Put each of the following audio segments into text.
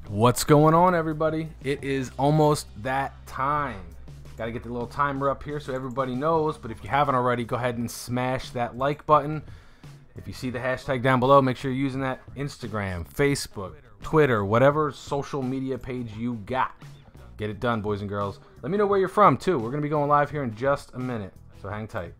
What's going on, everybody? It is almost that time. Got to get the little timer up here so everybody knows, but if you haven't already, go ahead and smash that like button. If you see the hashtag down below, make sure you're using that Instagram, Facebook, Twitter, whatever social media page you got. Get it done, boys and girls. Let me know where you're from, too. We're going to be going live here in just a minute, so hang tight.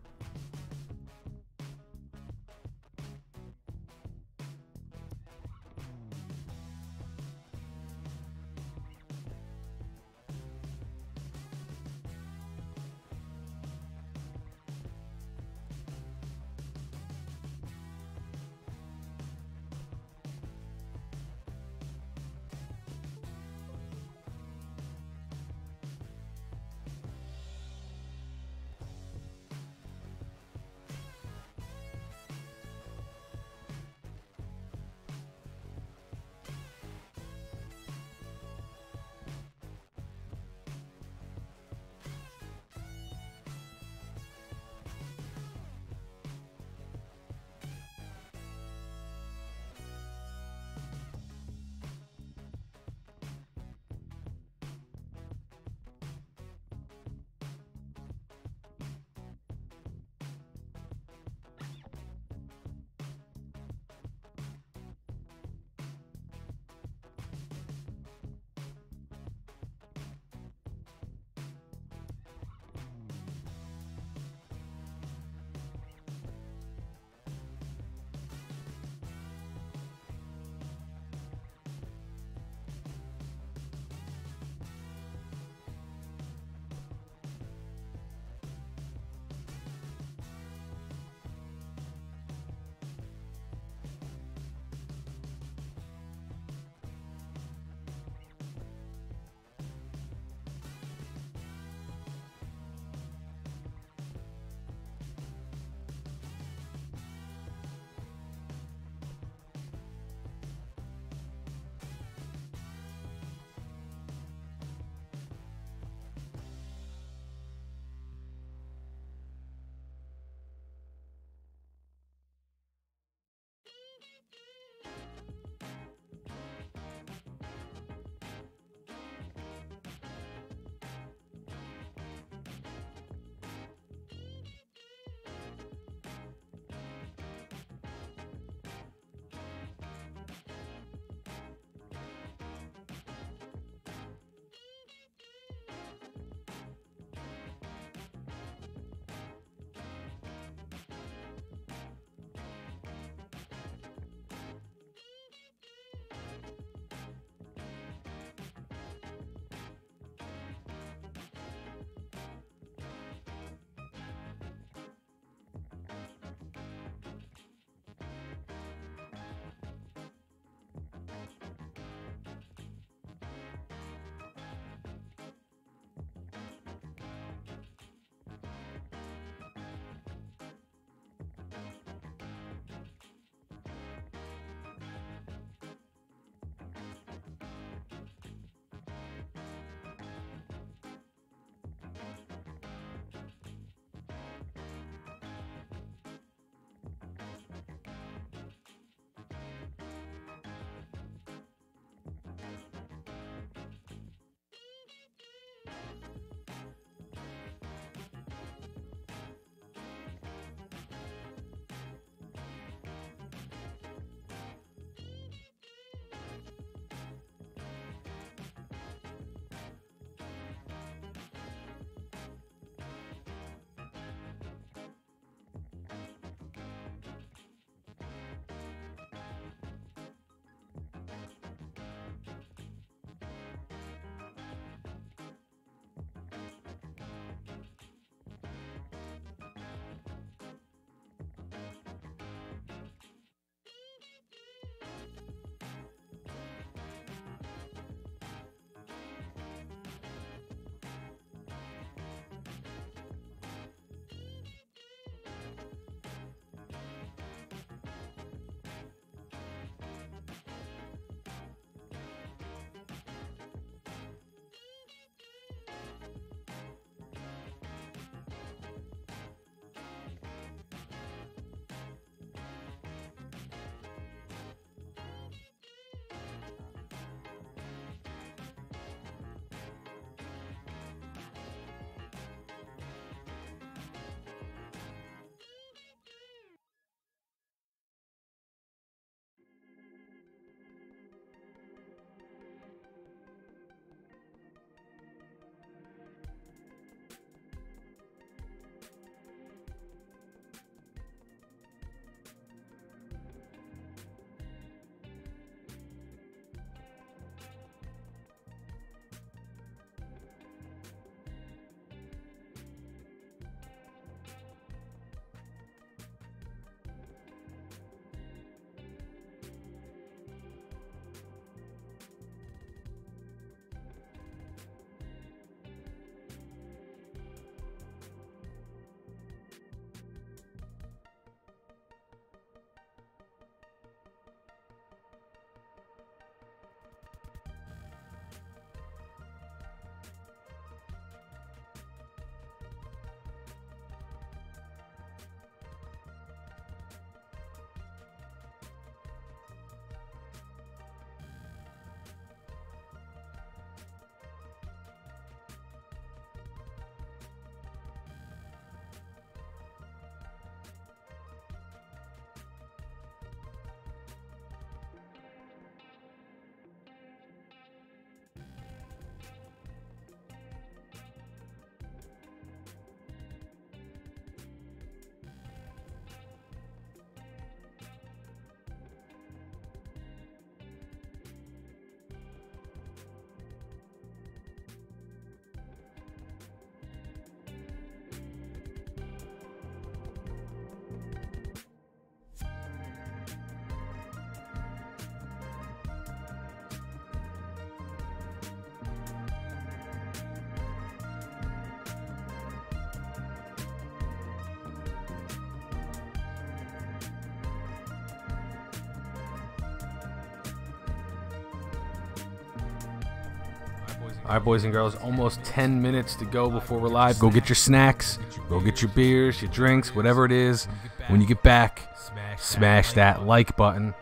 All right, boys and girls, almost 10 minutes to go before we're live. Go get your snacks, go get your beers, your drinks, whatever it is. When you get back, smash that like button.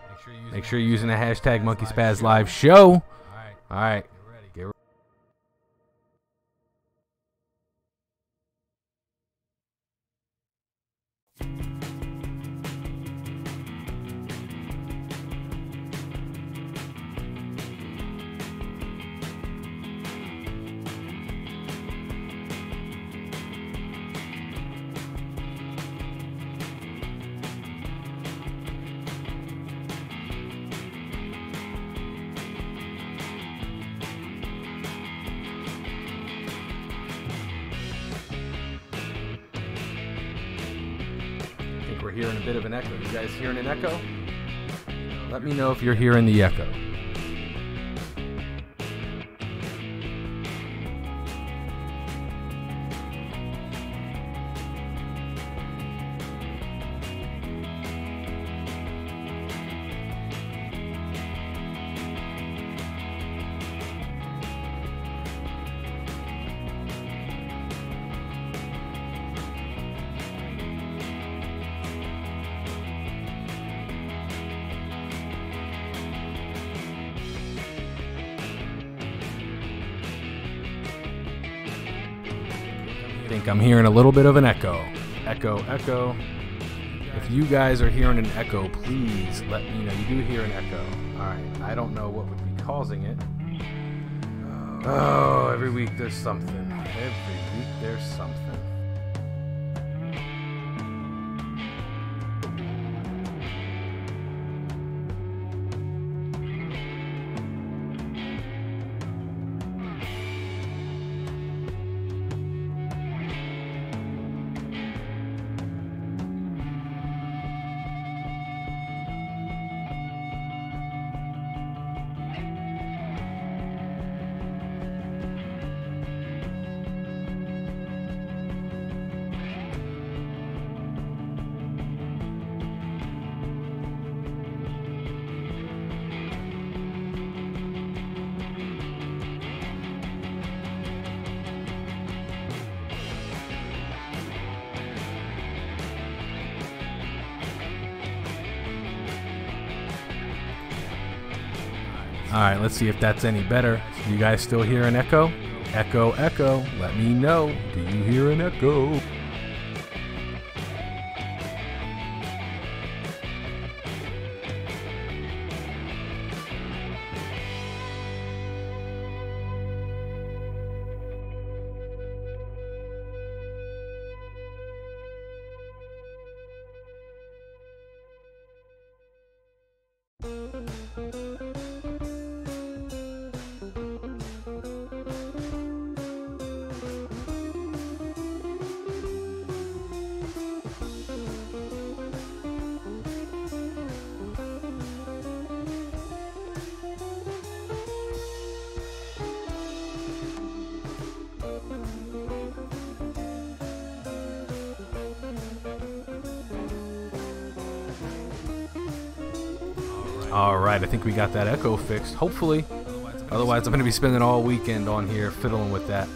Make sure you're using the hashtag MunkeySpaz Live Show. All right, get ready. We're hearing a bit of an echo. You guys hearing an echo? Let me know if you're hearing the echo. I think I'm hearing a little bit of an echo. Echo. If you guys are hearing an echo, please let me know. You do hear an echo. Alright, I don't know what would be causing it. Oh, every week there's something. Every week there's something. All right, let's see if that's any better. You guys still hear an echo? Echo. Let me know. Do you hear an echo? All right, I think we got that echo fixed, hopefully. Otherwise, I'm going to be spending all weekend on here fiddling with that.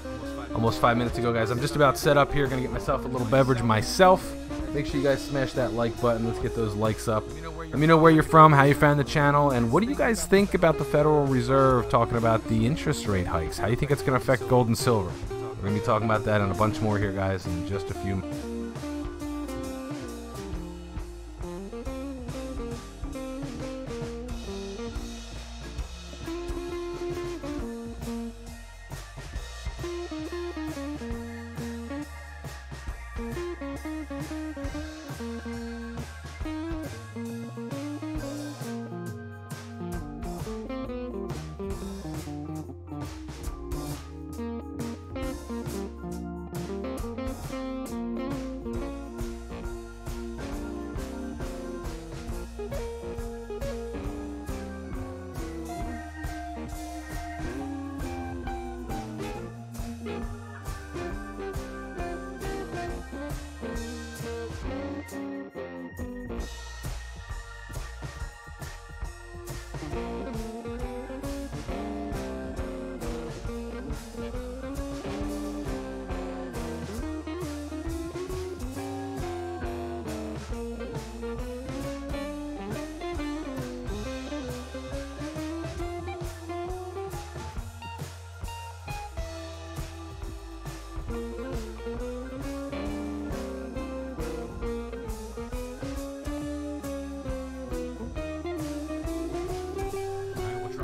Almost 5 minutes ago, guys. I'm just about set up here. Going to get myself a little beverage myself. Make sure you guys smash that like button. Let's get those likes up. Let me know where you're from, how you found the channel, and what do you guys think about the Federal Reserve talking about the interest rate hikes? How do you think it's going to affect gold and silver? We're going to be talking about that and a bunch more here, guys, in just a few.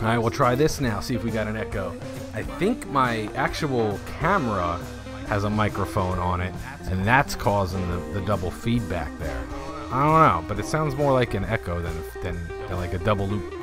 All right, we'll try this now, see if we got an echo. I think my actual camera has a microphone on it, and that's causing the double feedback there. I don't know, but it sounds more like an echo than like a double loop.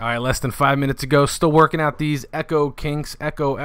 All right, less than 5 minutes ago. Still working out these echo kinks. Echo.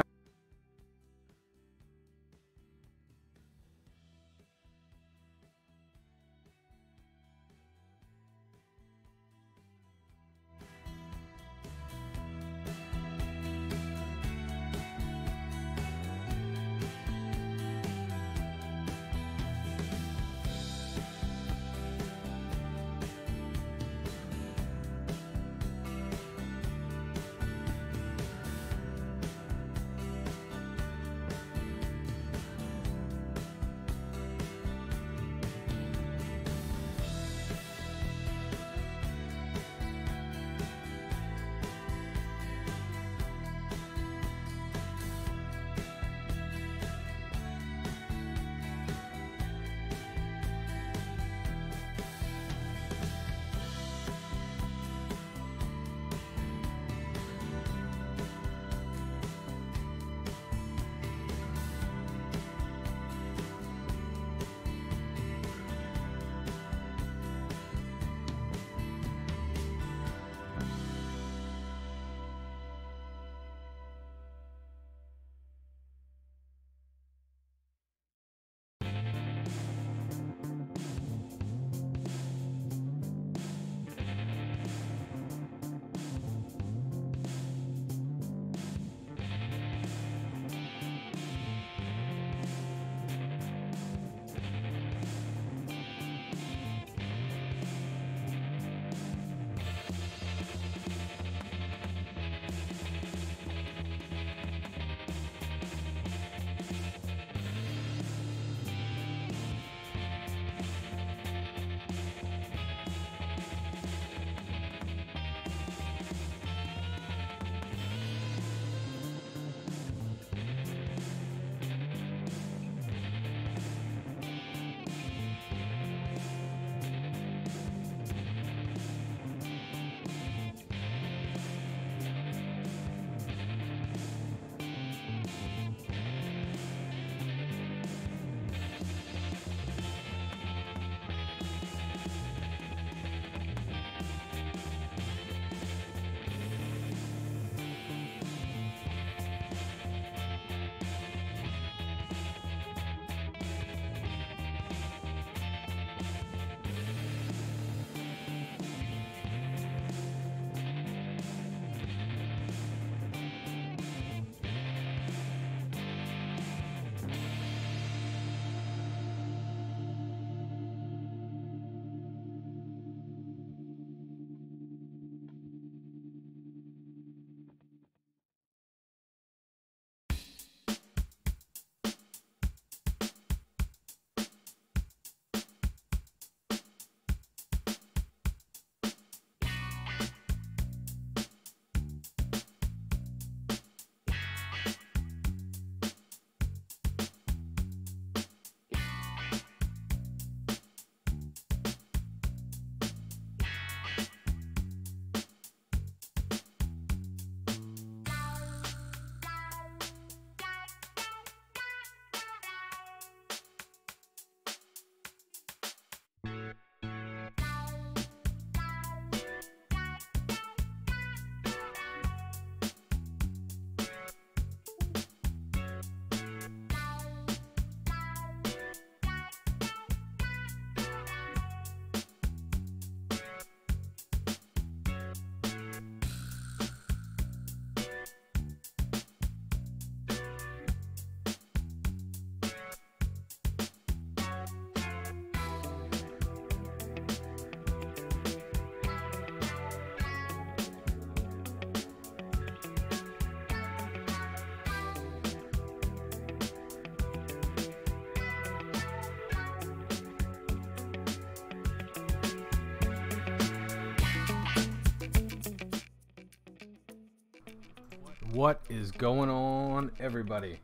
What is going on, everybody?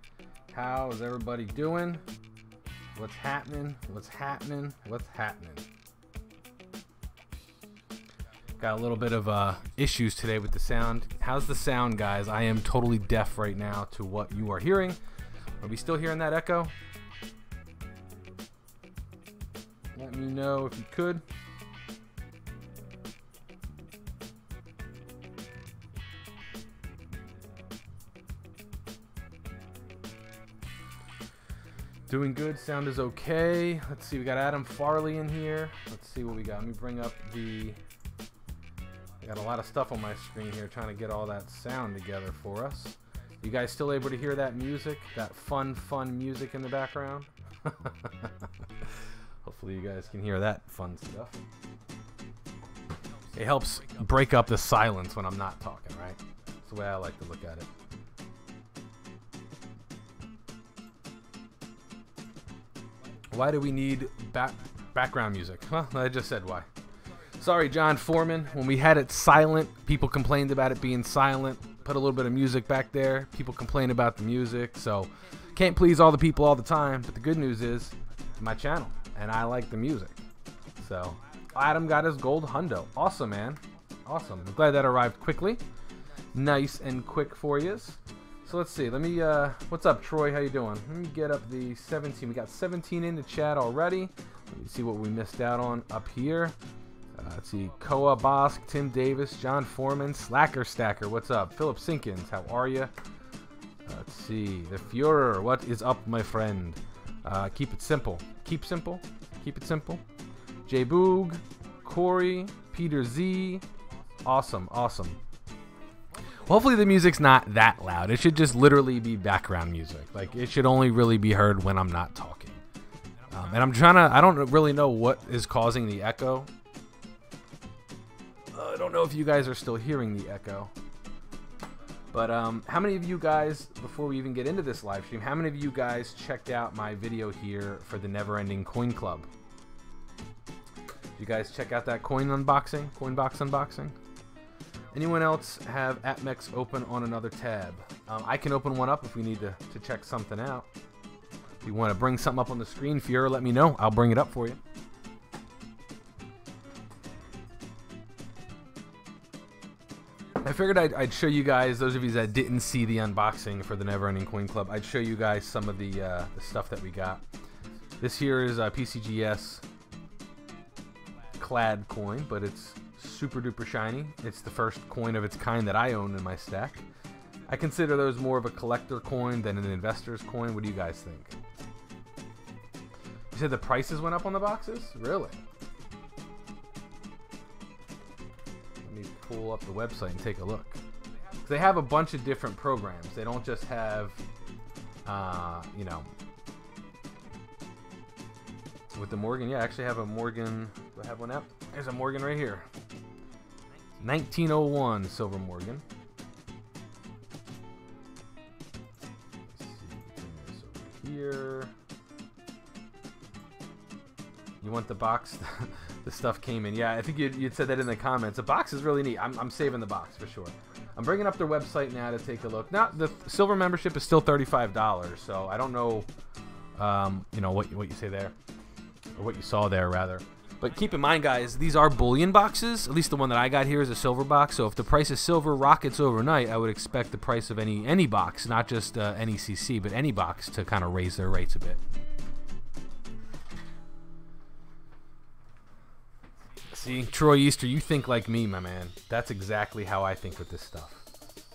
How is everybody doing? What's happening? What's happening? What's happening? Got a little bit of issues today with the sound. How's the sound, guys? I am totally deaf right now to what you are hearing. Are we still hearing that echo? Let me know if you could. Doing good. Sound is okay. Let's see. We got Adam Farley in here. Let's see what we got. Let me bring up the... I got a lot of stuff on my screen here trying to get all that sound together for us. You guys still able to hear that music? That fun music in the background? Hopefully you guys can hear that fun stuff. It helps break up the silence when I'm not talking, right? That's the way I like to look at it. Why do we need background music? Well, I just said why. Sorry, John Foreman. When we had it silent, people complained about it being silent. Put a little bit of music back there. People complain about the music. So, can't please all the people all the time. But the good news is, it's my channel. And I like the music. So, Adam got his gold hundo. Awesome, man. Awesome. I'm glad that arrived quickly. Nice and quick for you. So let's see. Let me, what's up, Troy? How you doing? Let me get up the 17. We got 17 in the chat already. Let me see what we missed out on up here. Let's see. Koa Bosk, Tim Davis, John Foreman, Slacker Stacker. What's up? Philip Sinkins. How are you? Let's see. The Führer. What is up, my friend? Keep it simple. Keep simple. Keep it simple. J Boog, Corey, Peter Z. Awesome. Awesome. Hopefully the music's not that loud. It should just literally be background music. Like, it should only really be heard when I'm not talking. And I'm trying to... I don't really know what is causing the echo. I don't know if you guys are still hearing the echo. But how many of you guys, before we even get into this live stream, how many of you guys checked out my video here for the Never Ending Coin Club? Did you guys check out that coin box unboxing? Anyone else have AppMex open on another tab? I can open one up if we need to check something out. If you want to bring something up on the screen, Führer, let me know. I'll bring it up for you. I figured I'd show you guys, those of you that didn't see the unboxing for the Never Ending Coin Club, I'd show you guys some of the stuff that we got. This here is a PCGS clad coin, but it's super duper shiny. It's the first coin of its kind that I own in my stack. I consider those more of a collector coin than an investor's coin. What do you guys think? You said the prices went up on the boxes? Really? Let me pull up the website and take a look. They have a bunch of different programs. They don't just have, you know, with the Morgan. Yeah, I actually have a Morgan. Do I have one out? There's a Morgan right here. 1901 Silver Morgan. Let's see, bring this over here. You want the box? The stuff came in. Yeah, I think you'd said that in the comments. The box is really neat. I'm saving the box for sure. I'm bringing up their website now to take a look. Now, the silver membership is still $35, so I don't know, you know, what you say there, or what you saw there rather. But keep in mind, guys, these are bullion boxes. At least the one that I got here is a silver box. So if the price of silver rockets overnight, I would expect the price of any box, not just NECC, but any box, to kind of raise their rates a bit. See, Troy Easter, you think like me, my man. That's exactly how I think with this stuff.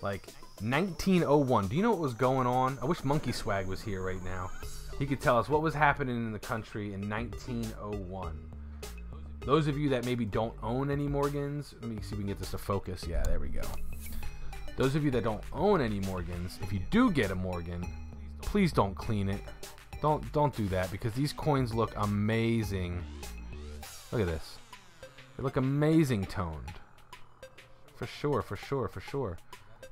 Like, 1901. Do you know what was going on? I wish MunkeySpaz was here right now. He could tell us what was happening in the country in 1901. Those of you that maybe don't own any Morgans, let me see if we can get this to focus. Yeah, there we go. Those of you that don't own any Morgans, if you do get a Morgan, please don't clean it. Don't do that, because these coins look amazing. Look at this. They look amazing toned. For sure, for sure, for sure.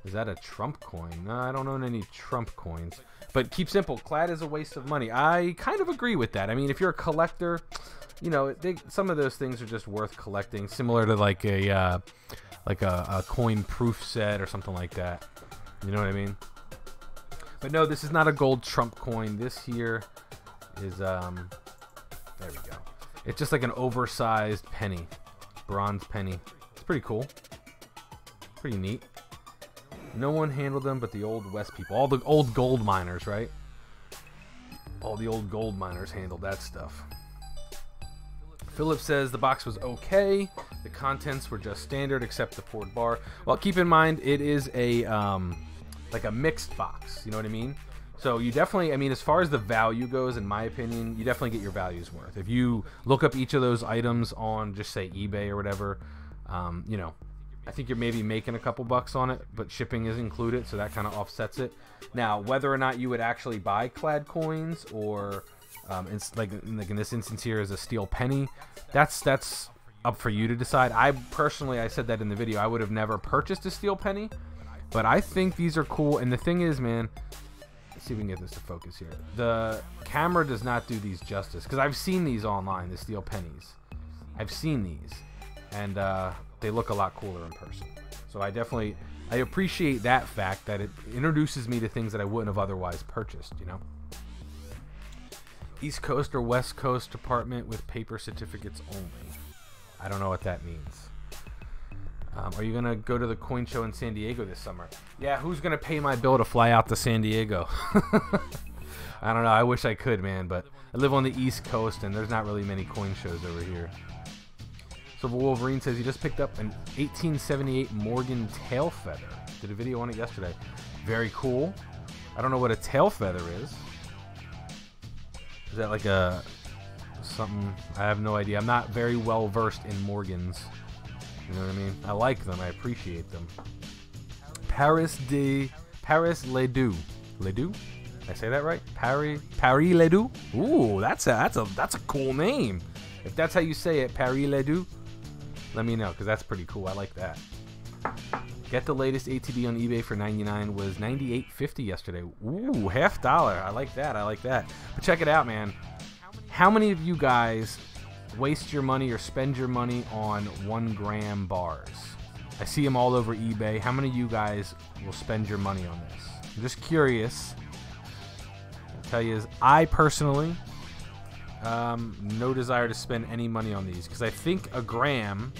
Is that a Trump coin? No, I don't own any Trump coins. But keep simple. Clad is a waste of money. I kind of agree with that. I mean, if you're a collector, you know, some of those things are just worth collecting, similar to like a coin proof set or something like that. You know what I mean? But no, this is not a gold Trump coin. This here is, there we go. It's just like an oversized penny. Bronze penny. It's pretty cool. Pretty neat. No one handled them but the old West people. All the old gold miners, right? All the old gold miners handled that stuff. Philip says the box was okay. The contents were just standard except the poured bar. Well, keep in mind it is a like a mixed box. You know what I mean? So you definitely, I mean, as far as the value goes, in my opinion, you definitely get your value's worth. If you look up each of those items on, just say eBay or whatever, you know, I think you're maybe making a couple bucks on it, but shipping is included, so that kind of offsets it. Now, whether or not you would actually buy clad coins, or it's like in this instance here is a steel penny, that's up for you to decide. I said that in the video, I would have never purchased a steel penny, but I think these are cool. And the thing is, man, let's see if we can get this to focus here. The camera does not do these justice, because I've seen these online, the steel pennies. I've seen these, and they look a lot cooler in person. So I appreciate that fact, that it introduces me to things that I wouldn't have otherwise purchased, you know? East Coast or West Coast department with paper certificates only. I don't know what that means. Are you going to go to the coin show in San Diego this summer? Yeah, who's going to pay my bill to fly out to San Diego? I don't know. I wish I could, man, but I live on the East Coast, and there's not really many coin shows over here. Silver Wolverine says he just picked up an 1878 Morgan tail feather. Did a video on it yesterday. Very cool. I don't know what a tail feather is. Is that like a something? I have no idea. I'm not very well versed in Morgans. You know what I mean? I like them. I appreciate them. Paris Ledoux. Ledoux? Did I say that right? Paris Ledoux? Ooh, that's a cool name. If that's how you say it, Paris Ledoux, let me know, because that's pretty cool. I like that. Get the latest ATB on eBay for $99 was $98.50 yesterday. Ooh, $half. I like that. I like that. But check it out, man. How many of you guys waste your money or spend your money on 1 gram bars? I see them all over eBay. How many of you guys will spend your money on this? I'm just curious. I'll tell you is I personally no desire to spend any money on these, because I think a gram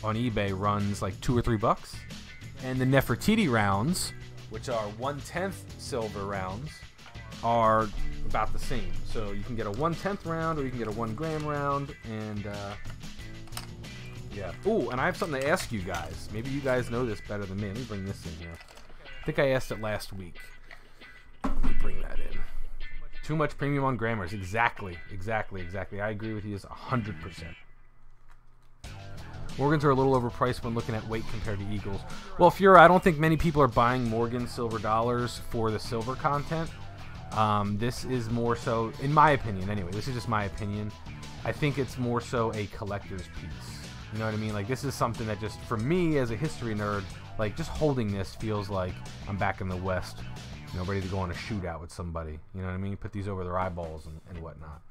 on eBay runs like $2 or $3, and the Nefertiti rounds, which are 1/10 silver rounds, are about the same. So you can get a 1/10 round, or you can get a 1 gram round, and yeah. Ooh, and I have something to ask you guys. Maybe you guys know this better than me. Let me bring this in here. I think I asked it last week. Let me bring that in. Too much premium on grammars. Exactly. I agree with you 100%. Morgans are a little overpriced when looking at weight compared to Eagles. Well, Fuhrer, I don't think many people are buying Morgan silver dollars for the silver content. This is more so, in my opinion anyway, this is just my opinion, I think it's more so a collector's piece. You know what I mean? Like, this is something that just, for me as a history nerd, like, just holding this feels like I'm back in the West, you know, ready to go on a shootout with somebody. You know what I mean? Put these over their eyeballs and whatnot.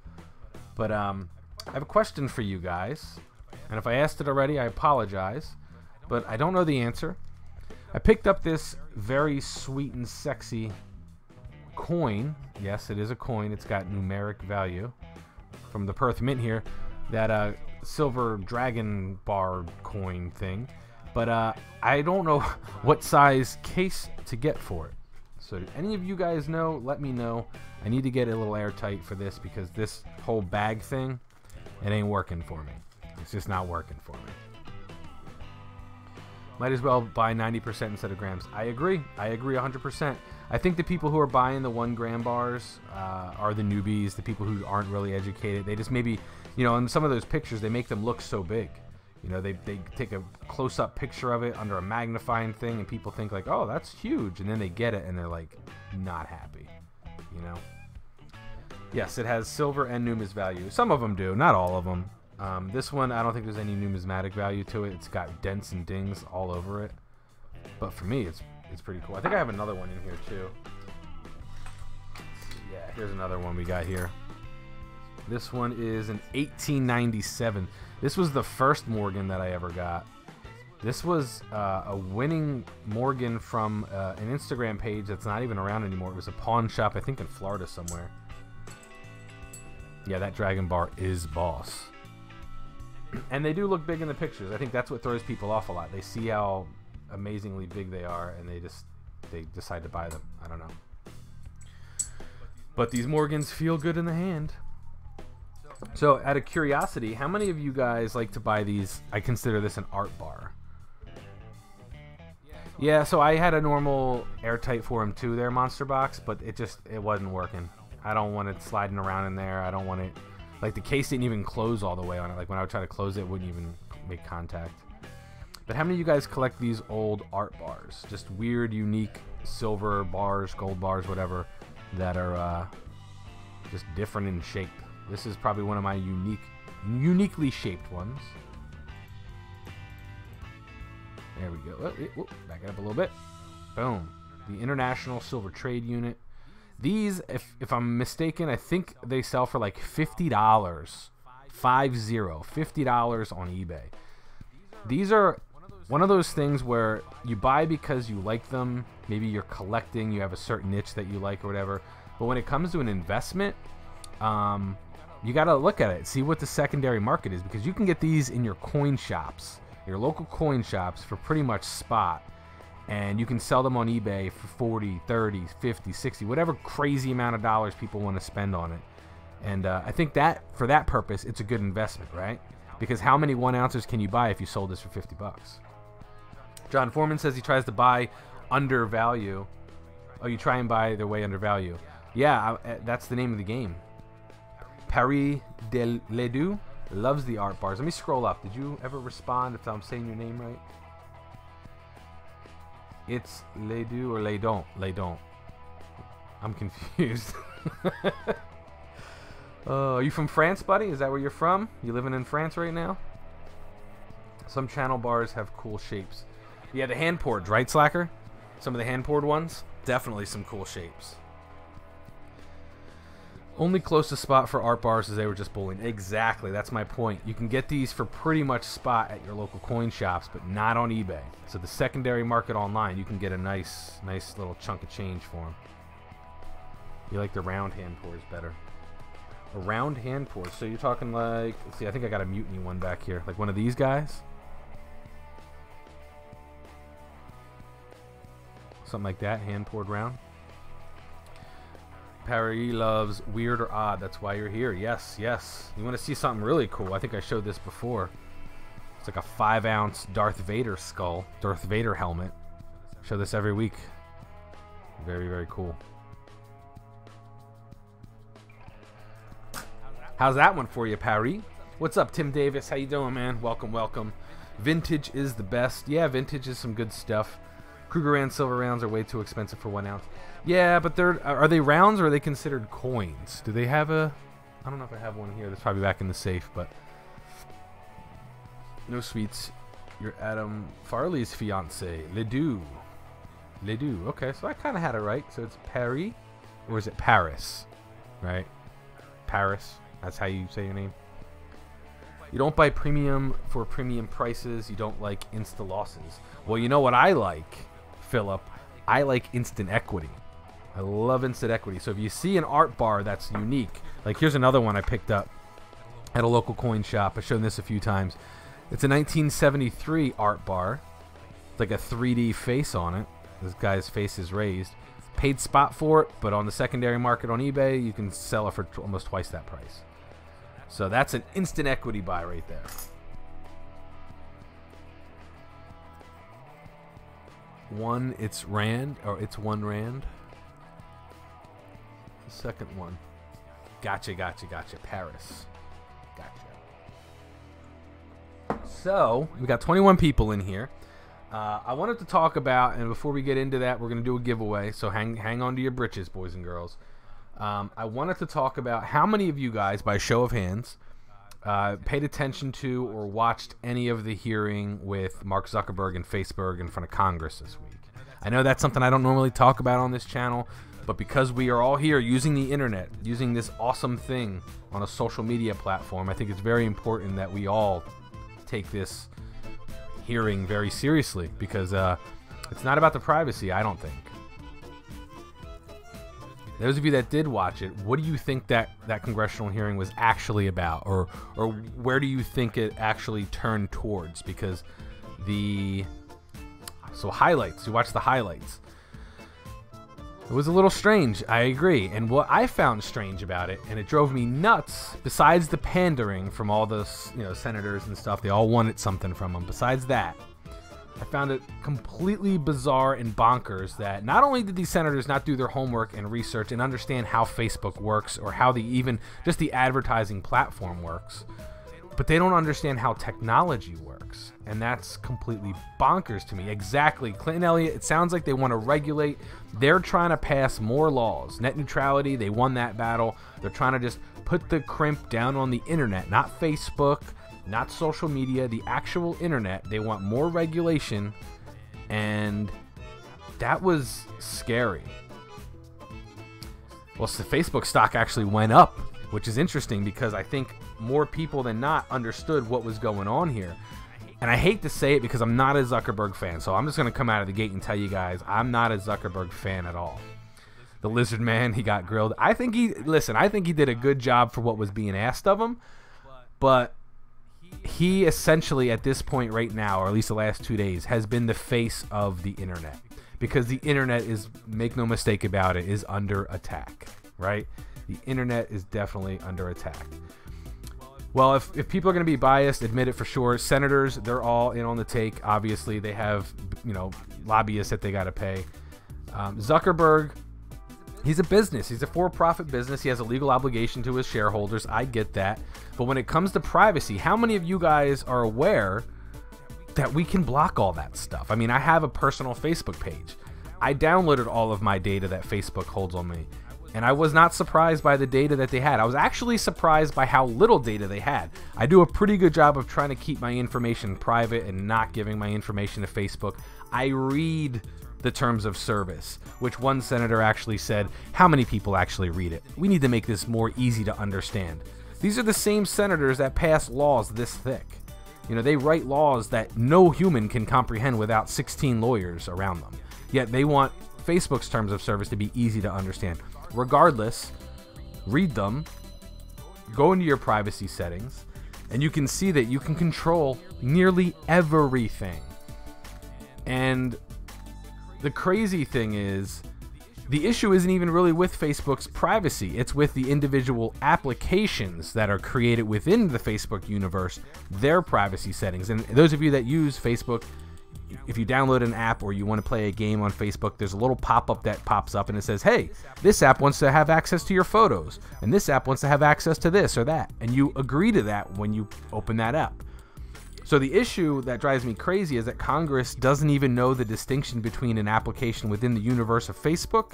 But I have a question for you guys. And if I asked it already, I apologize. But I don't know the answer. I picked up this very sweet and sexy coin. Yes, it is a coin. It's got numeric value. From the Perth Mint here. That silver dragon bar coin thing. But I don't know what size case to get for it. So do any of you guys know? Let me know. I need to get it a little airtight for this, because this whole bag thing, it ain't working for me. It's just not working for me. Might as well buy 90% instead of grams. I agree 100%. I think the people who are buying the 1 gram bars are the newbies, the people who aren't really educated. They just maybe, you know, in some of those pictures, they make them look so big. You know, they take a close-up picture of it under a magnifying thing, and people think like, oh, that's huge. And then they get it, and they're like, not happy, you know? Yes, it has silver and numis value. Some of them do, not all of them. This one, I don't think there's any numismatic value to it. It's got dents and dings all over it. But for me, it's pretty cool. I think I have another one in here, too. Yeah, here's another one we got here. This one is an 1897. This was the first Morgan that I ever got. This was a winning Morgan from an Instagram page that's not even around anymore. It was a pawn shop, I think in Florida somewhere. Yeah, that Dragon Bar is boss. And they do look big in the pictures. I think that's what throws people off a lot. They see how amazingly big they are, and they decide to buy them. I don't know. But these Morgans feel good in the hand. So, out of curiosity, how many of you guys like to buy these? I consider this an art bar. Yeah, so I had a normal airtight for him too there, Monster Box, but it wasn't working. I don't want it sliding around in there. I don't want it, like the case didn't even close all the way on it. Like when I would try to close it, it wouldn't even make contact. But how many of you guys collect these old art bars? Just weird, unique silver bars, gold bars, whatever, that are just different in shape. This is probably one of my uniquely shaped ones. There we go. Oh, back it up a little bit. Boom. The International Silver Trade Unit. These, if I'm mistaken, I think they sell for like $50. $50 on eBay. These are one of those things where you buy because you like them. Maybe you're collecting, you have a certain niche that you like or whatever. But when it comes to an investment, you got to look at it, see what the secondary market is, because you can get these in your coin shops, your local coin shops, for pretty much spot, and you can sell them on eBay for 40, 30, 50, 60, whatever crazy amount of dollars people want to spend on it. And I think that for that purpose, it's a good investment, right? Because how many 1 ounces can you buy if you sold this for 50 bucks? John Foreman says he tries to buy under value. Oh, you try and buy their way under value. Yeah, that's the name of the game. Paris de Ledoux loves the art bars. Let me scroll up. Did you ever respond if I'm saying your name right? It's Ledoux or Leydon? Leydon. I'm confused. Are you from France, buddy? Is that where you're from? You living in France right now? Some channel bars have cool shapes. Yeah, the hand poured, right, Slacker? Some of the hand poured ones? Definitely some cool shapes. Only closest spot for art bars is they were just bullion. Exactly, that's my point. You can get these for pretty much spot at your local coin shops, but not on eBay. So the secondary market online, you can get a nice little chunk of change for them. You like the round hand pours better. A round hand pour. So you're talking like, let's see, I think I got a mutiny one back here. Like one of these guys. Something like that, hand poured round. Paris loves weird or odd. That's why you're here. Yes, yes. You want to see something really cool? I think I showed this before. It's like a 5-ounce Darth Vader skull, Darth Vader helmet. Show this every week. Very, very cool. How's that one for you, Paris? What's up, Tim Davis? How you doing, man? Welcome, welcome. Vintage is the best. Yeah, vintage is some good stuff. Krugerrand silver rounds are way too expensive for 1 ounce. Yeah, but are they rounds or are they considered coins? Do they have a... I don't know if I have one here. That's probably back in the safe, but... No sweets. You're Adam Farley's fiance, Ledoux. Ledoux. Okay, so I kind of had it right. So it's Paris, or is it Paris? Right? Paris. That's how you say your name. You don't buy premium for premium prices. You don't like insta losses. Well, you know what I like, Philip? I like instant equity. I love instant equity. So if you see an art bar that's unique, like here's another one I picked up at a local coin shop. I've shown this a few times. It's a 1973 art bar. It's like a 3D face on it. This guy's face is raised. Paid spot for it, but on the secondary market on eBay, you can sell it for almost twice that price. So that's an instant equity buy right there. It's Rand, or it's 1 Rand. The second one. Gotcha, gotcha, gotcha. Paris. Gotcha. So, we got 21 people in here. I wanted to talk about, and before we get into that, we're going to do a giveaway. So hang on to your britches, boys and girls. I wanted to talk about how many of you guys, by show of hands, paid attention to or watched any of the hearing with Mark Zuckerberg and Facebook in front of Congress this week. I know that's something I don't normally talk about on this channel, but because we are all here using the internet, using this awesome thing on a social media platform, I think it's very important that we all take this hearing very seriously, because it's not about the privacy, I don't think. Those of you that did watch it, what do you think that congressional hearing was actually about, or where do you think it actually turned towards? Because highlights, you watch the highlights. It was a little strange, I agree. And what I found strange about it, and it drove me nuts, besides the pandering from all those, senators and stuff, they all wanted something from them. Besides that, I found it completely bizarre and bonkers that not only did these senators not do their homework and research and understand how Facebook works, or how just the advertising platform works, but they don't understand how technology works. And that's completely bonkers to me. Exactly. Clinton Elliott, it sounds like they want to regulate. They're trying to pass more laws. Net neutrality, they won that battle. They're trying to just put the crimp down on the internet, not Facebook, not social media, the actual internet. They want more regulation, and that was scary. Well, so Facebook stock actually went up, which is interesting, because I think more people than not understood what was going on here. And I hate to say it, because I'm not a Zuckerberg fan, so I'm just going to come out of the gate and tell you guys, I'm not a Zuckerberg fan at all. The lizard man, he got grilled. I think he did a good job for what was being asked of him, but he essentially, at this point right now, or at least the last 2 days, has been the face of the internet, because the internet is, make no mistake about it, is under attack, right? The internet is definitely under attack. Well, if people are going to be biased, admit it for sure. Senators, they're all in on the take. Obviously, they have, lobbyists that they got to pay. Zuckerberg, he's a business. He's a for-profit business. He has a legal obligation to his shareholders. I get that. But when it comes to privacy, how many of you guys are aware that we can block all that stuff? I mean, I have a personal Facebook page. I downloaded all of my data that Facebook holds on me, and I was not surprised by the data that they had. I was actually surprised by how little data they had. I do a pretty good job of trying to keep my information private and not giving my information to Facebook. I read the terms of service, which one senator actually said, how many people actually read it? We need to make this more easy to understand. These are the same senators that pass laws this thick. They write laws that no human can comprehend without 16 lawyers around them. Yet they want Facebook's terms of service to be easy to understand. Regardless, read them, go into your privacy settings, and you can see that you can control nearly everything. And the crazy thing is, the issue isn't even really with Facebook's privacy. It's with the individual applications that are created within the Facebook universe, their privacy settings. And those of you that use Facebook, if you download an app or you want to play a game on Facebook, there's a little pop-up that pops up and it says, hey, this app wants to have access to your photos, and this app wants to have access to this or that. And you agree to that when you open that app. So the issue that drives me crazy is that Congress doesn't even know the distinction between an application within the universe of Facebook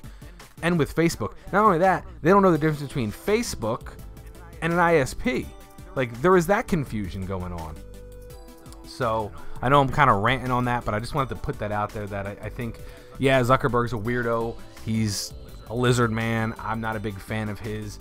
and with Facebook. Not only that, they don't know the difference between Facebook and an ISP. Like, there is that confusion going on. So I know I'm kind of ranting on that, but I just wanted to put that out there that I think, yeah, Zuckerberg's a weirdo. He's a lizard man. I'm not a big fan of his.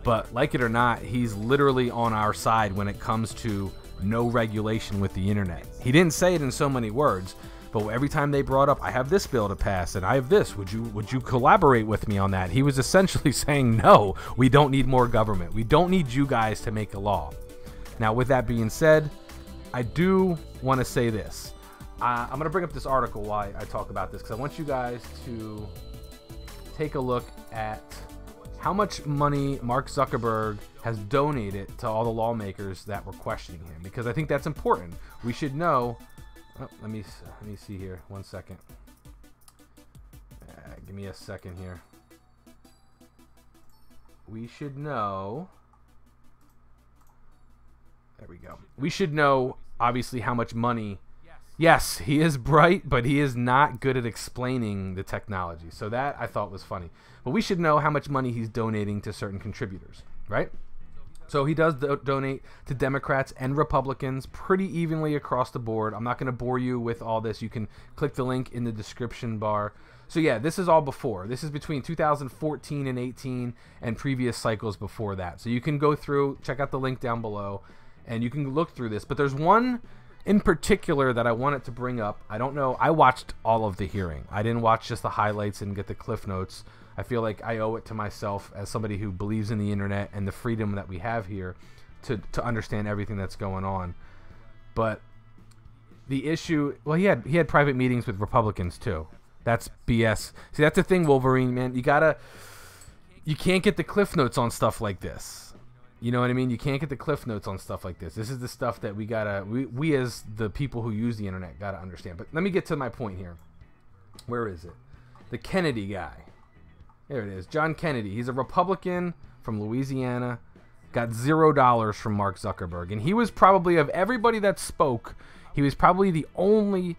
But like it or not, he's literally on our side when it comes to no regulation with the internet. He didn't say it in so many words, but every time they brought up, I have this bill to pass and I have this, would you collaborate with me on that? He was essentially saying, no, we don't need more government. We don't need you guys to make a law. Now, with that being said, I do want to say this. I'm going to bring up this article while I talk about this, because I want you guys to take a look at how much money Mark Zuckerberg has donated to all the lawmakers that were questioning him, because I think that's important. We should know. Oh, let me see here. 1 second. Give me a second here. We should know. There we go. We should know, obviously, how much money. Yes, he is bright, but he is not good at explaining the technology. So that I thought was funny. But we should know how much money he's donating to certain contributors, right? So he does donate to Democrats and Republicans pretty evenly across the board. I'm not going to bore you with all this. You can click the link in the description bar. So yeah, this is all before. This is between 2014 and 18 and previous cycles before that. So you can go through, check out the link down below, and you can look through this. But there's one in particular that I wanted to bring up. I don't know. I watched all of the hearing. I didn't watch just the highlights and get the cliff notes. I feel like I owe it to myself as somebody who believes in the internet and the freedom that we have here to understand everything that's going on. But the issue, well, he had private meetings with Republicans too. That's BS. See, that's the thing, Wolverine, man. You can't get the cliff notes on stuff like this. You know what I mean? You can't get the cliff notes on stuff like this. This is the stuff that we as the people who use the internet gotta understand. But let me get to my point here. Where is it? The Kennedy guy. There it is. John Kennedy. He's a Republican from Louisiana. Got $0 from Mark Zuckerberg. And he was probably, of everybody that spoke, he was probably the only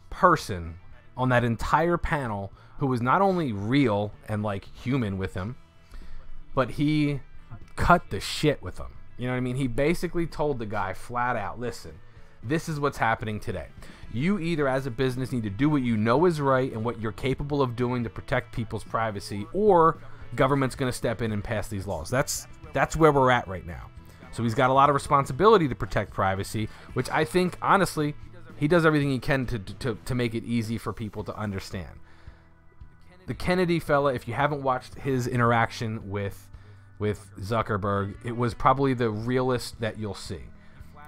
person on that entire panel who was not only real and like human with him, but he cut the shit with him. You know what I mean? He basically told the guy flat out, listen, this is what's happening today. You either as a business need to do what you know is right and what you're capable of doing to protect people's privacy, or government's going to step in and pass these laws. That's where we're at right now. So he's got a lot of responsibility to protect privacy, which I think, honestly, he does everything he can to make it easy for people to understand. The Kennedy fella, if you haven't watched his interaction with Zuckerberg, it was probably the realest that you'll see.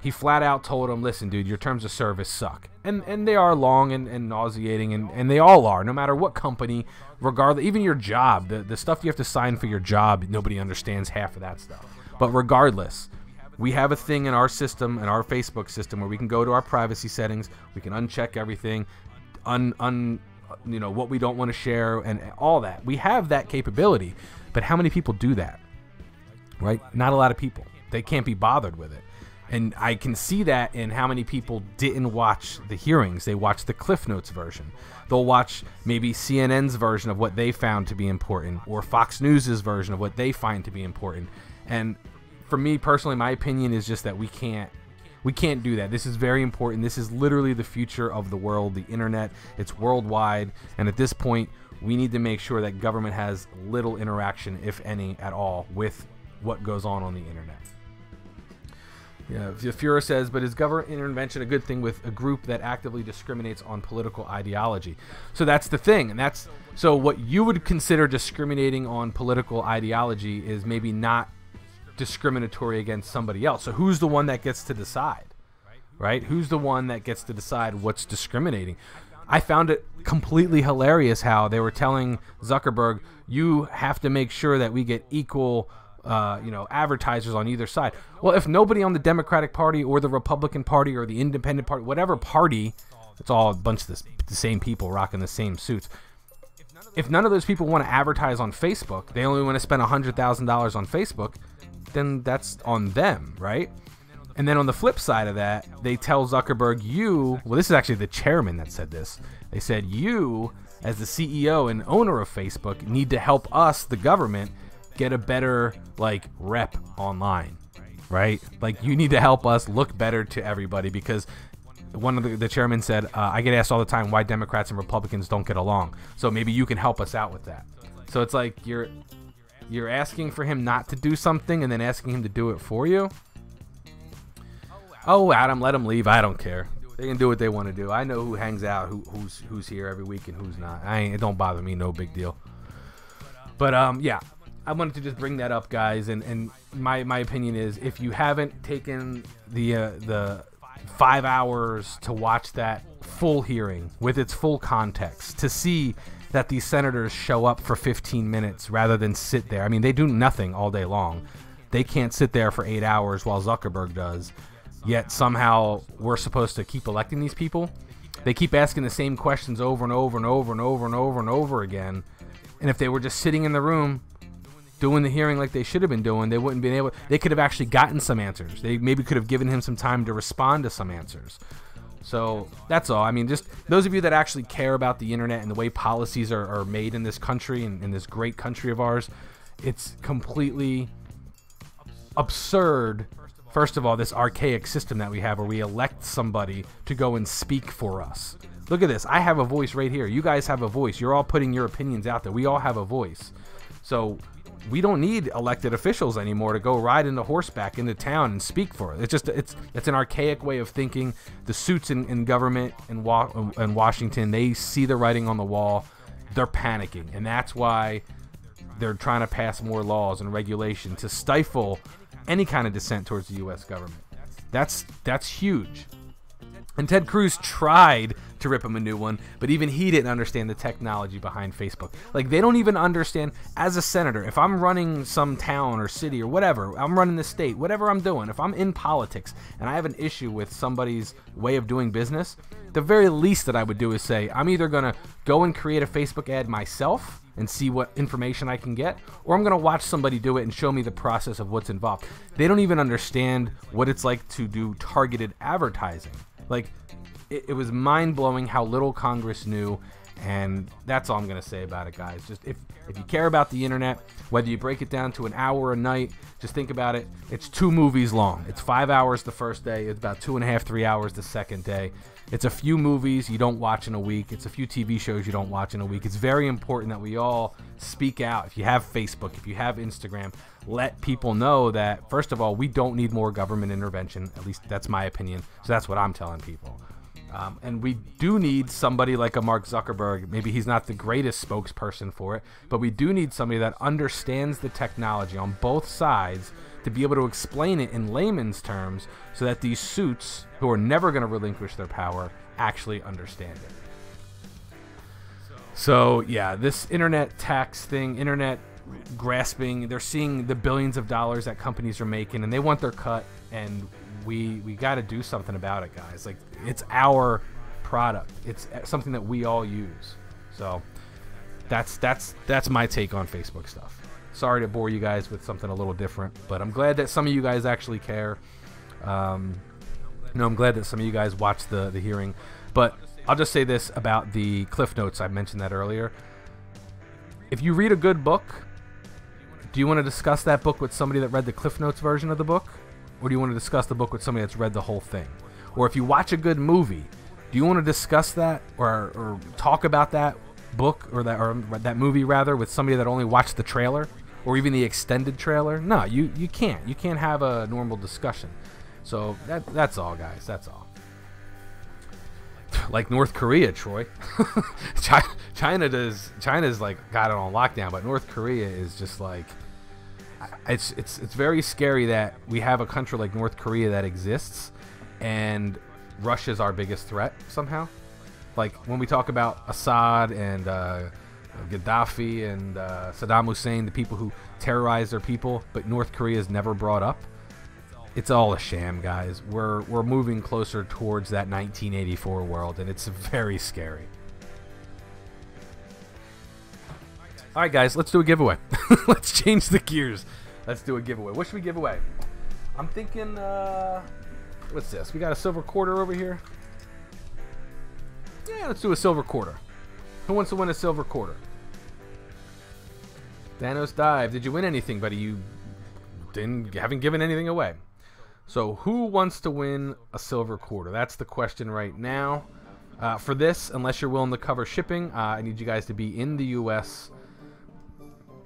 He flat out told him, listen, dude, your terms of service suck. And they are long and nauseating, and they all are, no matter what company, regardless, even your job, the stuff you have to sign for your job, nobody understands half of that stuff. But regardless, we have a thing in our system, in our Facebook system, where we can go to our privacy settings, we can uncheck everything, you know, what we don't want to share and all that. We have that capability, but how many people do that? Right? Not a lot of people. They can't be bothered with it. And I can see that in how many people didn't watch the hearings. They watched the Cliff Notes version. They'll watch maybe CNN's version of what they found to be important, or Fox News's version of what they find to be important. And for me personally, my opinion is just that we can't do that. This is very important. This is literally the future of the world, the internet. It's worldwide. And at this point, we need to make sure that government has little interaction, if any at all, with what goes on the internet. Yeah, Fura says, but is government intervention a good thing with a group that actively discriminates on political ideology? So that's the thing, and so what you would consider discriminating on political ideology is maybe not discriminatory against somebody else. So who's the one that gets to decide, right? Who's the one that gets to decide what's discriminating? I found it completely hilarious how they were telling Zuckerberg, you have to make sure that we get equal advertisers on either side. Well, if nobody on the Democratic Party or the Republican Party or the Independent Party, whatever party, it's all a bunch of the same people rocking the same suits. If none of those people want to advertise on Facebook, they only want to spend $100,000 on Facebook, then that's on them, right? And then on the flip side of that, they tell Zuckerberg, well, this is actually the chairman that said this. They said, you, as the CEO and owner of Facebook, need to help us, the government, get a better rep online, right? Like, you need to help us look better to everybody, because one of the chairman said, I get asked all the time why Democrats and Republicans don't get along, so maybe you can help us out with that. So it's like you're asking for him not to do something and then asking him to do it for you. Oh, Adam, let him leave. I don't care. They can do what they want to do. I know who hangs out, who's here every week and who's not. It don't bother me, no big deal. But yeah, I wanted to just bring that up, guys, and my opinion is, if you haven't taken the 5 hours to watch that full hearing with its full context, to see that these senators show up for 15 minutes rather than sit there. I mean, they do nothing all day long. They can't sit there for 8 hours while Zuckerberg does, yet somehow we're supposed to keep electing these people. They keep asking the same questions over and over and over and over and over and over again, and if they were just sitting in the room doing the hearing like they should have been doing, they wouldn't been able. They could have actually gotten some answers. They maybe could have given him some time to respond to some answers. So that's all. I mean, just those of you that actually care about the internet and the way policies are made in this country and in this great country of ours, it's completely absurd. First of all, this archaic system that we have where we elect somebody to go and speak for us. Look at this. I have a voice right here. You guys have a voice. You're all putting your opinions out there. We all have a voice. So we don't need elected officials anymore to go ride into horseback into town and speak for it. It's just it's an archaic way of thinking. The suits in government in Washington, they see the writing on the wall. They're panicking, and that's why they're trying to pass more laws and regulation to stifle any kind of dissent towards the U.S. government. That's huge. And Ted Cruz tried to rip him a new one, but even he didn't understand the technology behind Facebook. Like, they don't even understand, as a senator, if I'm running some town or city or whatever, I'm running the state, whatever I'm doing, if I'm in politics and I have an issue with somebody's way of doing business, the very least that I would do is say, I'm either going to go and create a Facebook ad myself and see what information I can get, or I'm going to watch somebody do it and show me the process of what's involved. They don't even understand what it's like to do targeted advertising. Like, it was mind-blowing how little Congress knew, and that's all I'm going to say about it, guys. Just if you care about the internet, whether you break it down to an hour a night, just think about it. It's 2 movies long. It's 5 hours the first day. It's about 2.5, 3 hours the second day. It's a few movies you don't watch in a week. It's a few TV shows you don't watch in a week. It's very important that we all speak out. If you have Facebook, if you have Instagram, let people know that, first of all, we don't need more government intervention. At least that's my opinion. So that's what I'm telling people. And we do need somebody like a Mark Zuckerberg. Maybe he's not the greatest spokesperson for it, but we do need somebody that understands the technology on both sides to be able to explain it in layman's terms so that these suits, who are never going to relinquish their power, actually understand it. So, yeah, this internet tax thing, internet grasping, they're seeing the billions of dollars that companies are making, and they want their cut, and we got to do something about it, guys. Like, it's our product. It's something that we all use. So that's my take on Facebook stuff. Sorry to bore you guys with something a little different, but I'm glad that some of you guys actually care. I'm glad that some of you guys watched the hearing. But I'll just say this about the Cliff Notes. I mentioned that earlier. If you read a good book, do you want to discuss that book with somebody that read the Cliff Notes version of the book? Or do you want to discuss the book with somebody that's read the whole thing? Or if you watch a good movie, do you want to discuss that or talk about that book or that movie rather with somebody that only watched the trailer or even the extended trailer? No, you can't. You can't have a normal discussion. So that's all, guys. That's all. Like North Korea, Troy. China's like got it on lockdown, but North Korea is just like, it's very scary that we have a country like North Korea that exists and Russia's our biggest threat somehow. Like when we talk about Assad and Gaddafi and Saddam Hussein, the people who terrorize their people, but North Korea is never brought up. It's all a sham, guys. We're moving closer towards that 1984 world, and it's very scary. All right, guys, let's do a giveaway. Let's change the gears. Let's do a giveaway. What should we give away? I'm thinking, what's this? We got a silver quarter over here. Yeah, let's do a silver quarter. Who wants to win a silver quarter? Thanos Dive. Did you win anything, buddy? You haven't given anything away. So who wants to win a silver quarter? That's the question right now. For this, unless you're willing to cover shipping, I need you guys to be in the U.S.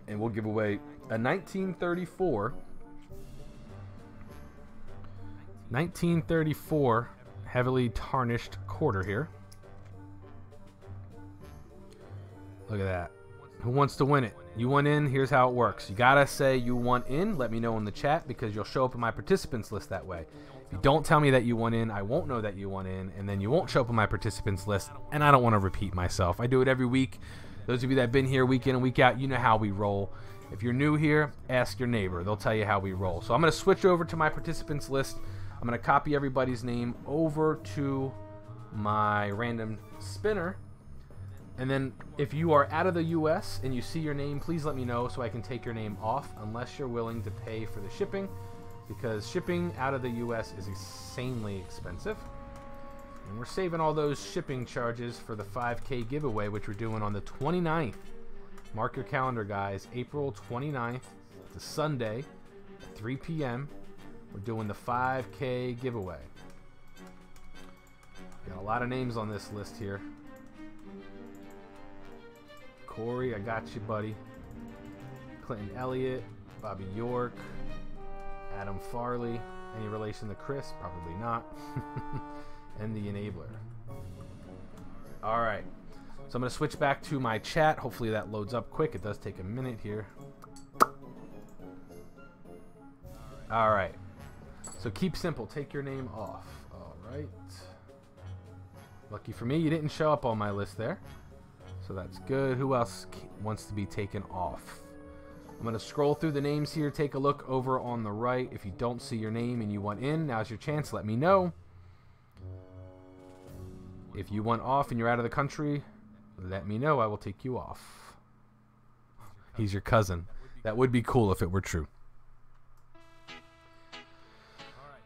And we'll give away a 1934 heavily tarnished quarter here. Look at that. Who wants to win it? You want in? Here's how it works. You gotta say you want in. Let me know in the chat because you'll show up in my participants list that way. If you don't tell me that you want in, I won't know that you want in, and then you won't show up in my participants list, and I don't want to repeat myself. I do it every week. Those of you that have been here week in and week out, you know how we roll. If you're new here, ask your neighbor. They'll tell you how we roll. So I'm going to switch over to my participants list. I'm going to copy everybody's name over to my random spinner. And then if you are out of the U.S. and you see your name, please let me know so I can take your name off unless you're willing to pay for the shipping, because shipping out of the U.S. is insanely expensive. And we're saving all those shipping charges for the 5K giveaway, which we're doing on the 29th. Mark your calendar, guys. April 29th. It's a Sunday at 3 p.m. We're doing the 5K giveaway. Got a lot of names on this list here. Corey, I got you, buddy. Clinton Elliott, Bobby York, Adam Farley. Any relation to Chris? Probably not. And the Enabler. All right. So I'm going to switch back to my chat. Hopefully that loads up quick. It does take a minute here. All right. So keep simple. Take your name off. All right. Lucky for me, you didn't show up on my list there. So that's good. Who else wants to be taken off? I'm going to scroll through the names here. Take a look over on the right. If you don't see your name and you want in, now's your chance. Let me know. If you want off and you're out of the country, let me know. I will take you off. He's your cousin. That would be cool if it were true.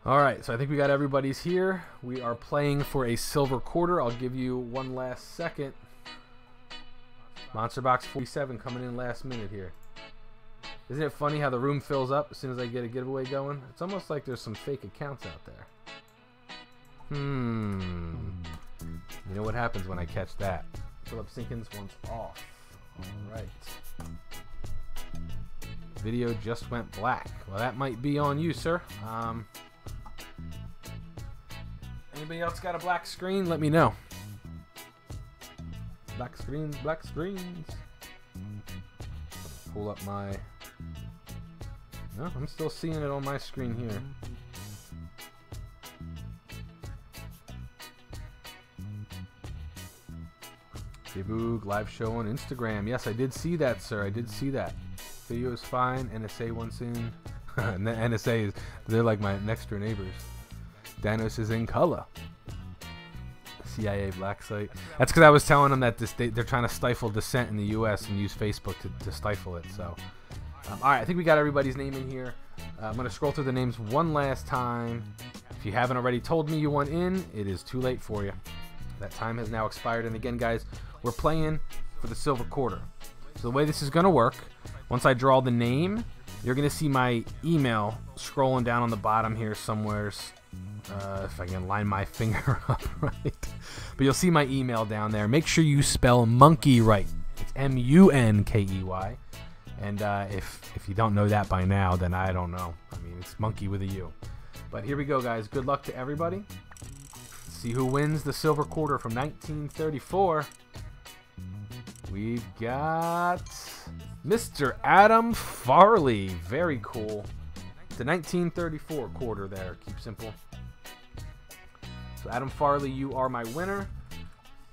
All right, so I think we got everybody's here. We are playing for a silver quarter. I'll give you one last second. Monster Box 47 coming in last minute here. Isn't it funny how the room fills up as soon as I get a giveaway going? It's almost like there's some fake accounts out there. You know what happens when I catch that? Philip Sinkins wants off. Alright. Video just went black. Well, that might be on you, sir. Anybody else got a black screen? Let me know. Black screens, black screens. Pull up my... No, I'm still seeing it on my screen here. Boog live show on Instagram. Yes, I did see that, sir. I did see that. Video is fine. NSA wants in. NSA is, they're like my next door neighbors. Danos is in color. CIA black site. That's because I was telling them that they're trying to stifle dissent in the U.S. and use Facebook to stifle it. So, all right, I think we got everybody's name in here. I'm going to scroll through the names one last time. If you haven't already told me you want in, it is too late for you. That time has now expired. And again, guys, we're playing for the silver quarter. So the way this is going to work, once I draw the name, you're going to see my email scrolling down on the bottom here somewhere. If I can line my finger up right. But you'll see my email down there. Make sure you spell monkey right. It's M-U-N-K-E-Y. And if you don't know that by now, then I don't know. I mean, it's monkey with a U. But here we go, guys. Good luck to everybody. See who wins the silver quarter from 1934. We've got Mr. Adam Farley. Very cool. The 1934 quarter there. Keep simple. So Adam Farley, you are my winner.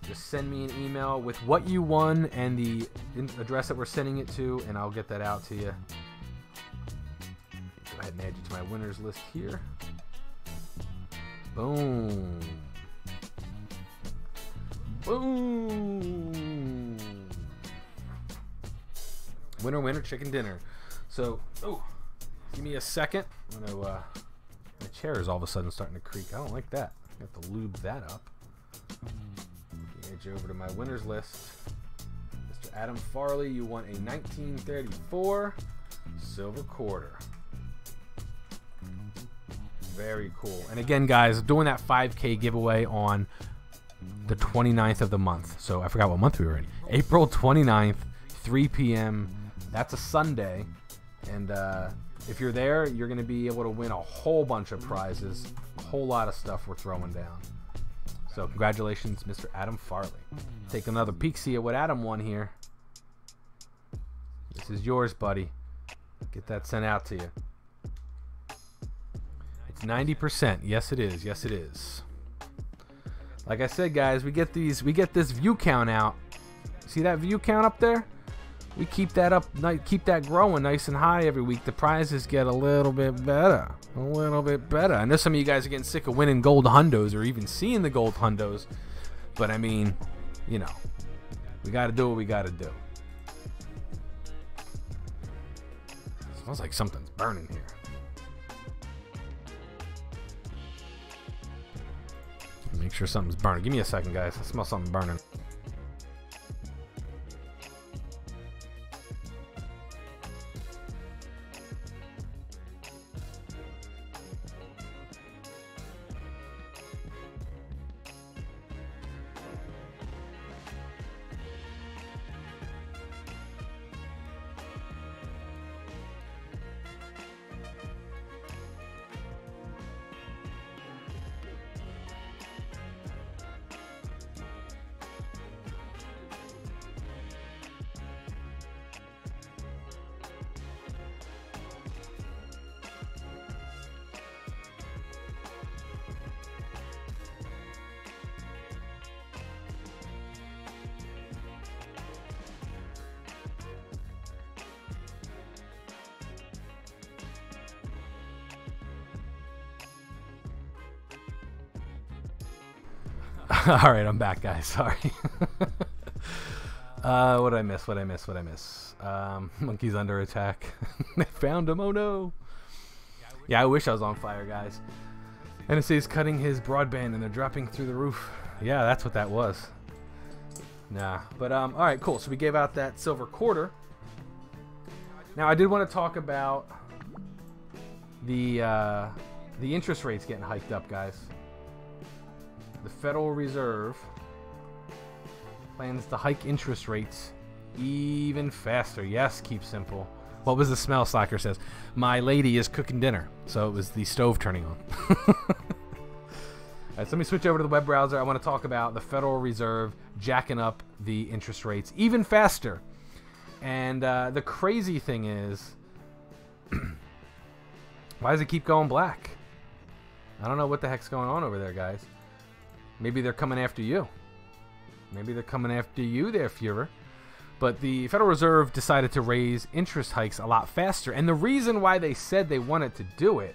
Just send me an email with what you won and the address that we're sending it to, and I'll get that out to you. Go ahead and add you to my winners list here. Boom. Boom. Winner, winner, chicken dinner. So, give me a second. I'm gonna, my chair is all of a sudden starting to creak. I don't like that. I have to lube that up. Edge over to my winners list. Mr. Adam Farley, you won a 1934 silver quarter. Very cool. And again, guys, doing that 5K giveaway on the 29th of the month. So I forgot what month we were in. April 29th, 3 p.m. That's a Sunday. And if you're there, you're going to be able to win a whole bunch of prizes. A whole lot of stuff we're throwing down. So congratulations, Mr. Adam Farley. Take another peek, see what Adam won here. This is yours, buddy. Get that sent out to you. It's 90%. Yes, it is. Yes, it is. Like I said, guys, we get this view count out. See that view count up there? We keep that up, keep that growing nice and high every week. The prizes get a little bit better. A little bit better. I know some of you guys are getting sick of winning gold hundos or even seeing the gold hundos. But, I mean, you know, we got to do what we got to do. Smells like something's burning here. Make sure something's burning. Give me a second, guys. I smell something burning. All right, I'm back, guys. Sorry. What did I miss? What did I miss? What did I miss? Monkey's under attack. They found him. Oh no. Yeah, I wish I was on fire, guys. NSA's cutting his broadband and they're dropping through the roof. Yeah, that's what that was. Nah, but all right, cool. So we gave out that silver quarter. Now I did want to talk about the interest rates getting hiked up, guys. The Federal Reserve plans to hike interest rates even faster. Yes, keep simple. What was the smell? Slacker says, my lady is cooking dinner. So it was the stove turning on. All right, so let me switch over to the web browser. I want to talk about the Federal Reserve jacking up the interest rates even faster. And the crazy thing is, why does it keep going black? I don't know what the heck's going on over there, guys. Maybe they're coming after you. Maybe they're coming after you there, Führer. But the Federal Reserve decided to raise interest hikes a lot faster. And the reason why they said they wanted to do it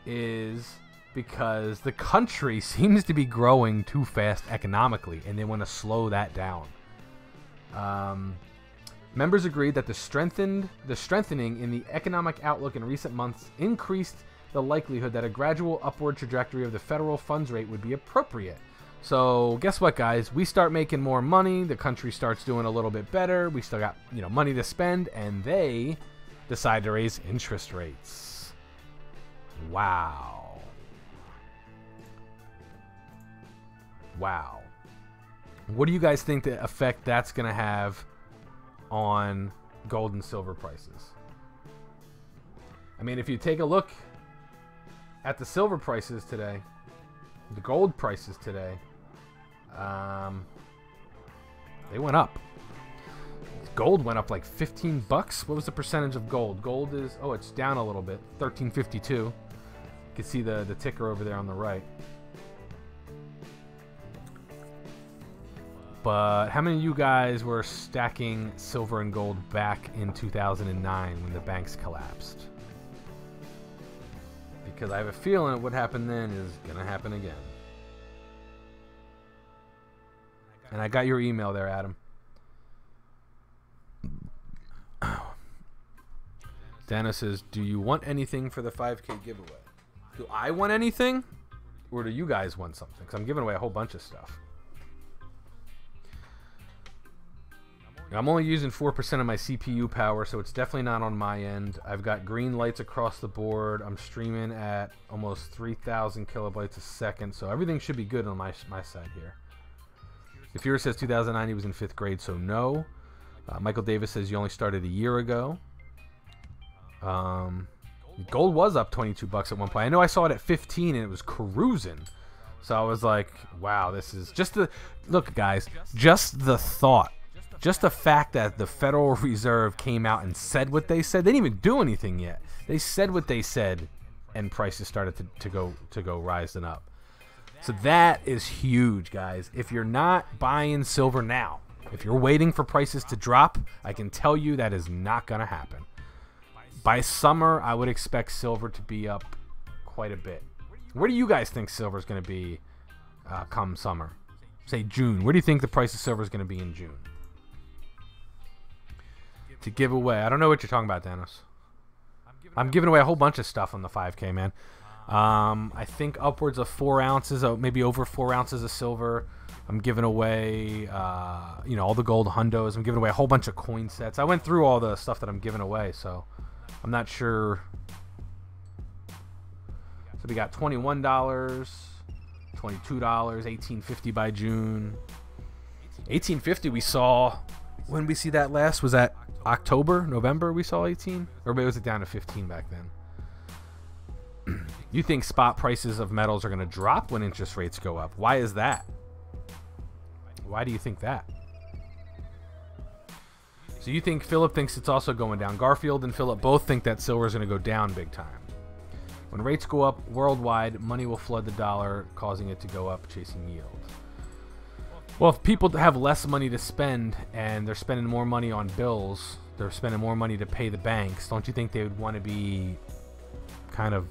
is because the country seems to be growing too fast economically, and they want to slow that down. Members agreed that the strengthening in the economic outlook in recent months increased the likelihood that a gradual upward trajectory of the federal funds rate would be appropriate. So guess what, guys? We start making more money. The country starts doing a little bit better. We still got, money to spend, and they decide to raise interest rates. Wow. Wow. What do you guys think the effect that's going to have on gold and silver prices? I mean, if you take a look at the silver prices today, the gold prices today, they went up. Gold went up like 15 bucks. What was the percentage of gold? Gold is, it's down a little bit, 1352. You can see the ticker over there on the right. But how many of you guys were stacking silver and gold back in 2009 when the banks collapsed? Because I have a feeling what happened then is going to happen again. And I got your email there, Adam. Dana says, do you want anything for the 5K giveaway? Do I want anything? Or do you guys want something? Because I'm giving away a whole bunch of stuff. I'm only using 4% of my CPU power, so it's definitely not on my end. I've got green lights across the board. I'm streaming at almost 3,000 kilobytes a second, so everything should be good on my side here. The Fuhrer says 2009 he was in 5th grade, so no. Michael Davis says you only started a year ago. Gold was up 22 bucks at one point. I know I saw it at 15 and it was cruising. So I was like, wow, this is just the... Look, guys, just the thought. Just the fact that the Federal Reserve came out and said what they said. They didn't even do anything yet. They said what they said, and prices started to go rising up. So that is huge, guys. If you're not buying silver now, if you're waiting for prices to drop, I can tell you that is not going to happen. By summer, I would expect silver to be up quite a bit. Where do you guys think silver is going to be come summer? Say June. Where do you think the price of silver is going to be in June? To give away. I don't know what you're talking about, Dennis. I'm giving away a whole bunch of stuff on the 5K, man. I think upwards of 4 ounces, maybe over 4 ounces of silver. I'm giving away, all the gold hundos. I'm giving away a whole bunch of coin sets. I went through all the stuff that I'm giving away, so I'm not sure. So we got $21, $22, $18.50 by June. $18.50 we saw. When we see that last, was that October, November we saw 18? Or maybe was it down to 15 back then? You think spot prices of metals are going to drop when interest rates go up? Why is that? Why do you think that? So you think Philip thinks it's also going down. Garfield and Philip both think that silver is going to go down big time. When rates go up worldwide, money will flood the dollar, causing it to go up, chasing yield. Well, if people have less money to spend and they're spending more money on bills, they're spending more money to pay the banks, don't you think they would want to be kind of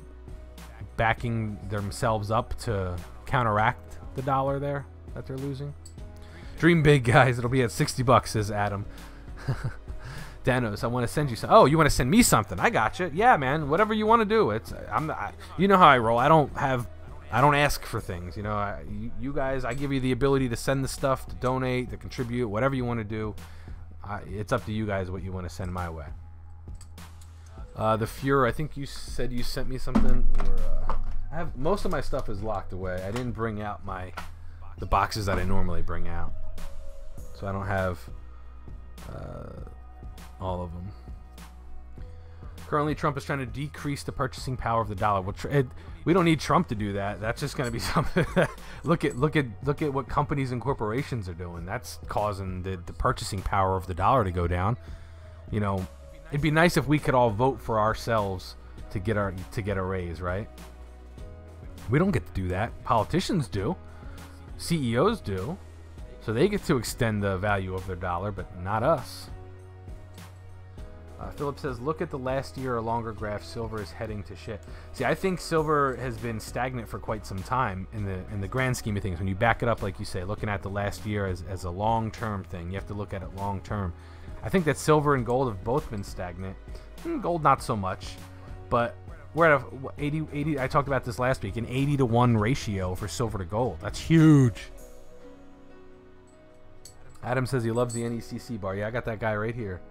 backing themselves up to counteract the dollar there? that they're losing. Dream big, guys. It'll be at 60 bucks, says Adam. Danos, I want to send you some. Oh, you want to send me something? I got you. Yeah, man. Whatever you want to do. You know how I roll. I don't ask for things. You know, you guys. I give you the ability to send the stuff, to donate, to contribute, whatever you want to do. It's up to you guys what you want to send my way. The Fuhrer. I think you said you sent me something. Or, I have most of my stuff is locked away. I didn't bring out the boxes that I normally bring out, so I don't have all of them. Currently, Trump is trying to decrease the purchasing power of the dollar. We don't need Trump to do that. That's just going to be something. look at what companies and corporations are doing. That's causing the purchasing power of the dollar to go down. You know, it'd be nice if we could all vote for ourselves to get a raise, right? We don't get to do that. Politicians do. CEOs do. So they get to extend the value of their dollar, but not us. Philip says, look at the last year or longer graph. Silver is heading to shit. See, I think silver has been stagnant for quite some time in the grand scheme of things. When you back it up, like you say, looking at the last year as a long-term thing, you have to look at it long-term. I think that silver and gold have both been stagnant. Gold, not so much. But we're at a 80. I talked about this last week, an 80-to-1 ratio for silver to gold. That's huge. Adam says he loves the NECC bar. Yeah, I got that guy right here.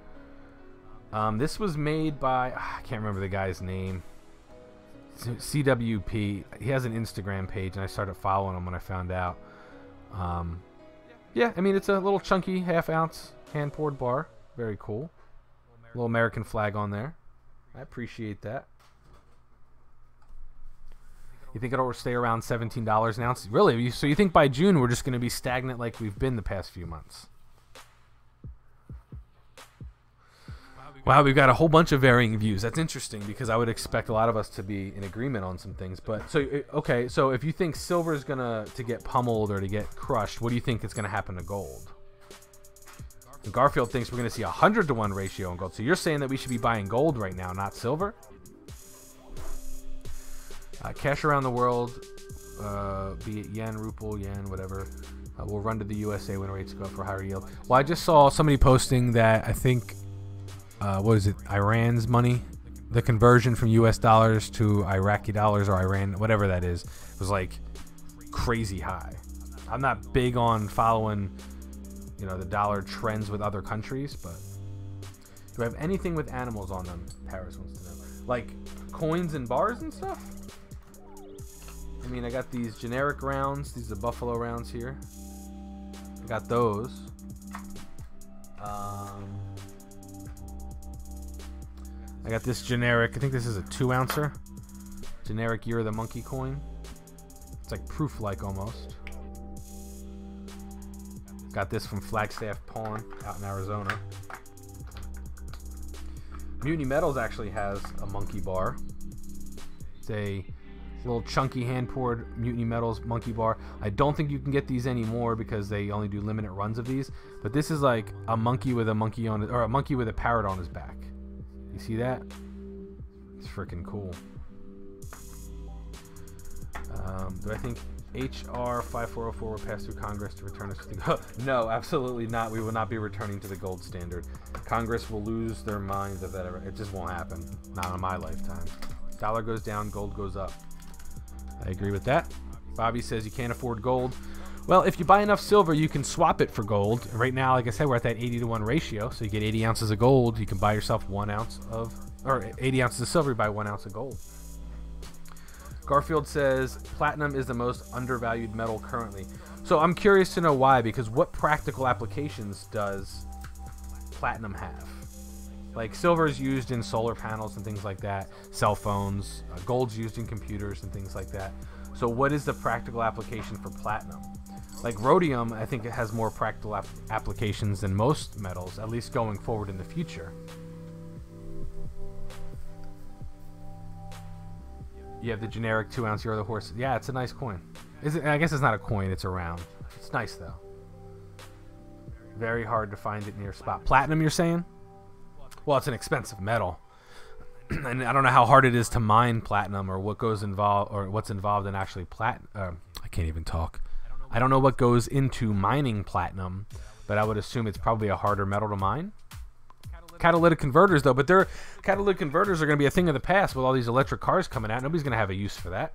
This was made by, I can't remember the guy's name. CWP. He has an Instagram page, and I started following him when I found out. Yeah, I mean, it's a little chunky half-ounce hand-poured bar. Very cool. Little American flag on there. I appreciate that. You think it'll stay around $17 an ounce? Really? So you think by June we're just going to be stagnant like we've been the past few months? Wow, we've got a whole bunch of varying views. That's interesting because I would expect a lot of us to be in agreement on some things. But so okay, so if you think silver is gonna get pummeled or to get crushed, what do you think is gonna happen to gold? And Garfield thinks we're gonna see a 100-to-1 ratio in gold. So you're saying that we should be buying gold right now, not silver? Cash around the world, be it yen, ruble, yen, whatever. We'll run to the USA when rates go up for higher yield. Well, I just saw somebody posting that I think. What is it? Iran's money, the conversion from U.S. dollars to Iraqi dollars or Iran, whatever that is, was like crazy high. I'm not big on following, you know, the dollar trends with other countries, but do I have anything with animals on them? Paris wants to know, like coins and bars and stuff. I mean, I got these generic rounds. These are Buffalo rounds here. I got those. I got this generic, I think this is a 2-ouncer. Generic Year of the Monkey coin. It's like proof-like almost. Got this from Flagstaff Pawn out in Arizona. Mutiny Metals actually has a monkey bar. It's a little chunky hand-poured Mutiny Metals monkey bar. I don't think you can get these anymore because they only do limited runs of these. But this is like a monkey with a monkey on it, or a monkey with a parrot on his back. You see that? It's freaking cool. Do I think HR 5404 will pass through Congress to return us to the No, absolutely not. We will not be returning to the gold standard. Congress will lose their minds if that ever. It just won't happen. Not in my lifetime. Dollar goes down, gold goes up. I agree with that. Bobby says you can't afford gold. Well, if you buy enough silver, you can swap it for gold. Right now, like I said, we're at that 80-to-1 ratio. So you get 80 ounces of gold. You can buy yourself 1 ounce of, or 80 ounces of silver, you buy 1 ounce of gold. Garfield says platinum is the most undervalued metal currently. So I'm curious to know why, because what practical applications does platinum have? Like silver is used in solar panels and things like that, cell phones, gold's used in computers and things like that. So what is the practical application for platinum? Like rhodium, I think it has more practical applications than most metals, at least going forward in the future. You have the generic 2-ounce Year of the Horse. Yeah, it's a nice coin. I guess it's not a coin, it's a round. It's nice though. Very hard to find it near spot. Platinum, you're saying? Well, it's an expensive metal. And I don't know how hard it is to mine platinum or what goes involved or what's involved in actually I can't even talk. I don't know what goes into mining platinum, but I would assume it's probably a harder metal to mine. Catalytic converters, though, but catalytic converters are going to be a thing of the past with all these electric cars coming out. Nobody's going to have a use for that.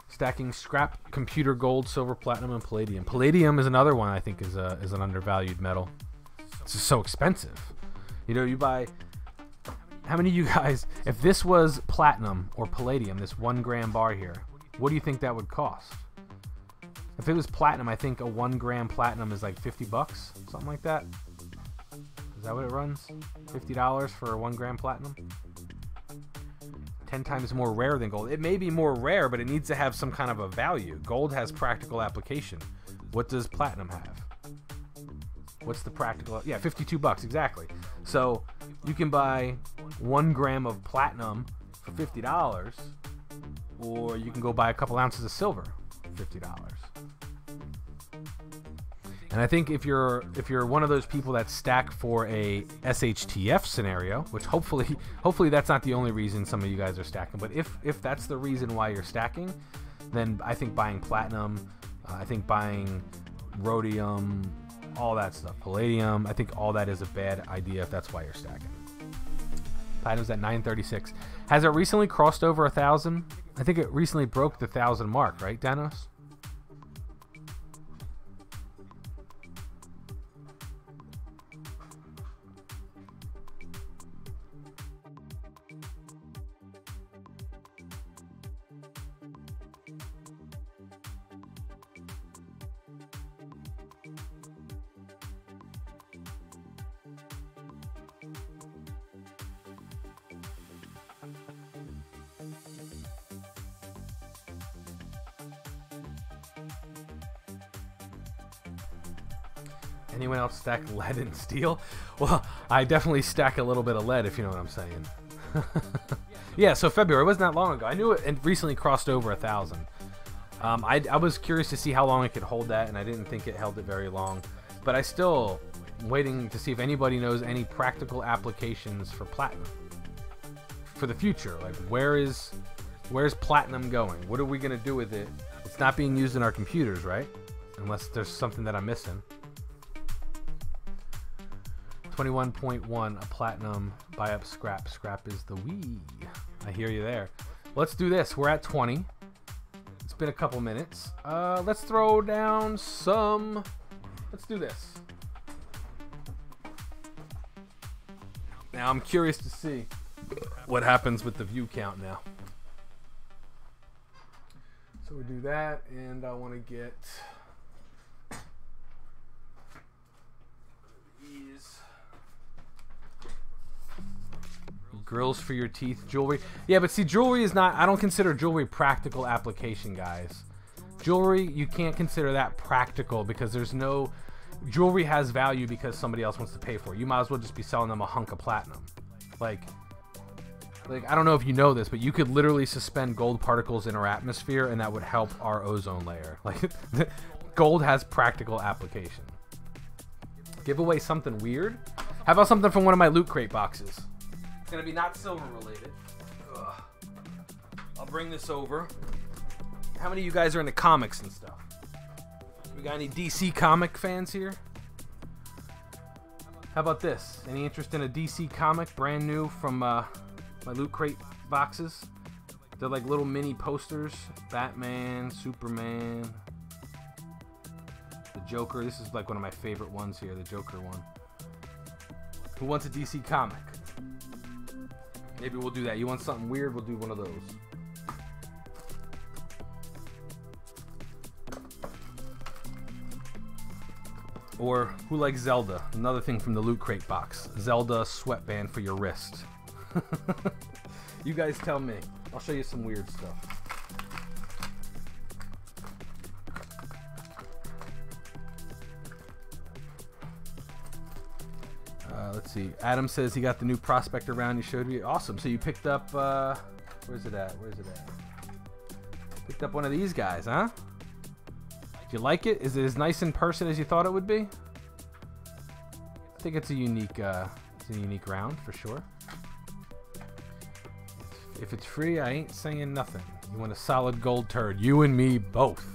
Stacking scrap computer gold, silver, platinum, and palladium. Palladium is another one I think is an undervalued metal. It's just so expensive. You know, you buy... How many of you guys, if this was platinum or palladium, this 1 gram bar here, what do you think that would cost? If it was platinum, I think a 1 gram platinum is like 50 bucks, something like that. Is that what it runs? $50 for a 1 gram platinum? 10 times more rare than gold. It may be more rare, but it needs to have some kind of a value. Gold has practical application. What does platinum have? What's the practical? Yeah, 52 bucks, exactly. So you can buy 1 gram of platinum for $50, or you can go buy a couple ounces of silver for $50. And I think if you're one of those people that stack for a SHTF scenario, which hopefully that's not the only reason some of you guys are stacking, but if that's the reason why you're stacking, then I think buying platinum, I think buying rhodium, all that stuff, palladium, I think all that is a bad idea if that's why you're stacking. Platinum's at 936. Has it recently crossed over 1,000? I think it recently broke the 1,000 mark, right, Danos? Anyone else stack lead and steel? Well, I definitely stack a little bit of lead, if you know what I'm saying. Yeah, so February, it wasn't that long ago. I knew it recently crossed over 1,000. I was curious to see how long it could hold that, and I didn't think it held it very long. But I still am waiting to see if anybody knows any practical applications for platinum for the future. Like, where's platinum going? What are we going to do with it? It's not being used in our computers, right? Unless there's something that I'm missing. 21.1, a platinum, buy up scrap. Scrap is the Wii. I hear you there. Let's do this. We're at 20. It's been a couple minutes. Let's throw down some. Let's do this. Now I'm curious to see what happens with the view count now. So we do that, and I want to get these. Grills for your teeth, jewelry. Yeah, but see, jewelry is not, I don't consider jewelry practical application, guys. Jewelry, you can't consider that practical because there's no, jewelry has value because somebody else wants to pay for it. You might as well just be selling them a hunk of platinum. Like I don't know if you know this, but you could literally suspend gold particles in our atmosphere and that would help our ozone layer. Like, gold has practical application. Give away something weird. How about something from one of my loot crate boxes? It's gonna be not silver related. Ugh. I'll bring this over. How many of you guys are into comics and stuff? We got any DC comic fans here? How about this? Any interest in a DC comic, brand new from my loot crate boxes? They're like little mini posters. Batman, Superman, the Joker. This is like one of my favorite ones here, the Joker one. Who wants a DC comic? Maybe we'll do that. You want something weird? We'll do one of those. Or who likes Zelda? Another thing from the loot crate box. Zelda sweatband for your wrist. You guys tell me. I'll show you some weird stuff. Let's see. Adam says he got the new Prospector round he showed me. Awesome. So you picked up, where's it at? Where's it at? Picked up one of these guys, huh? Do you like it? Is it as nice in person as you thought it would be? I think it's a unique round for sure. If it's free, I ain't saying nothing. You want a solid gold turd. You and me both.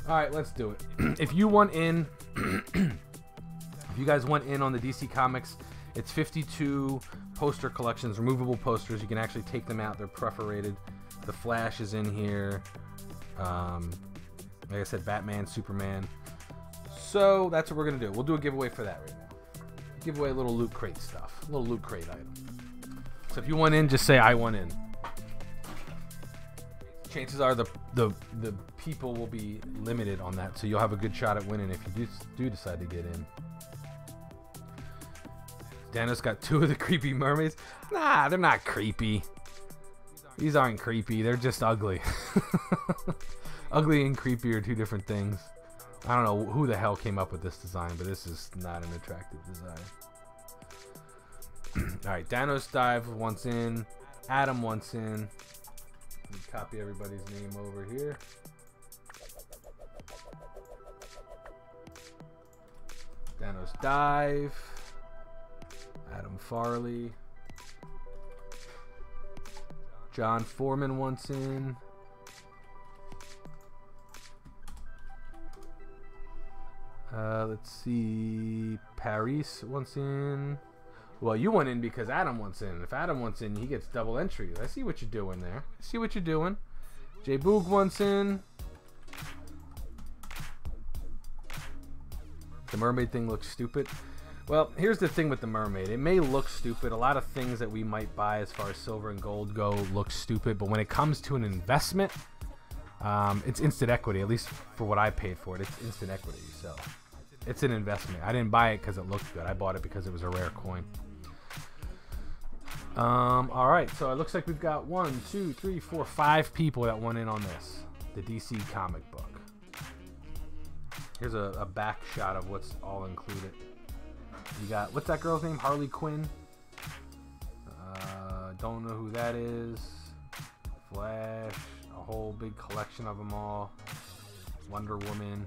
All right, let's do it. If you want in, if you guys want in on the DC Comics, it's 52 poster collections, removable posters. You can actually take them out. They're perforated. The Flash is in here. Like I said, Batman, Superman. So that's what we're going to do. We'll do a giveaway for that right now. Give away a little loot crate stuff. A little loot crate item. So if you want in, just say I want in. Chances are the people will be limited on that, so you'll have a good shot at winning if you do decide to get in. Danos got 2 of the creepy mermaids. Nah, they're not creepy. These aren't creepy. They're just ugly. Ugly and creepy are 2 different things. I don't know who the hell came up with this design, but this is not an attractive design. Alright, Danos Dive wants in. Adam wants in. Let me copy everybody's name over here. Danos Dive. Adam Farley. John Foreman wants in. Let's see. Paris wants in. Well, you want in because Adam wants in. If Adam wants in, he gets double entry. I see what you're doing there. I see what you're doing. J Boog wants in. The mermaid thing looks stupid. Well, here's the thing with the mermaid. It may look stupid. A lot of things that we might buy as far as silver and gold go look stupid. But when it comes to an investment, it's instant equity. At least for what I paid for it, it's instant equity. So it's an investment. I didn't buy it because it looked good. I bought it because it was a rare coin. All right. So it looks like we've got 1, 2, 3, 4, 5 people that went in on this. The DC comic book. Here's a back shot of what's all included. You got, what's that girl's name? Harley Quinn. Don't know who that is. Flash. A whole big collection of them all. Wonder Woman.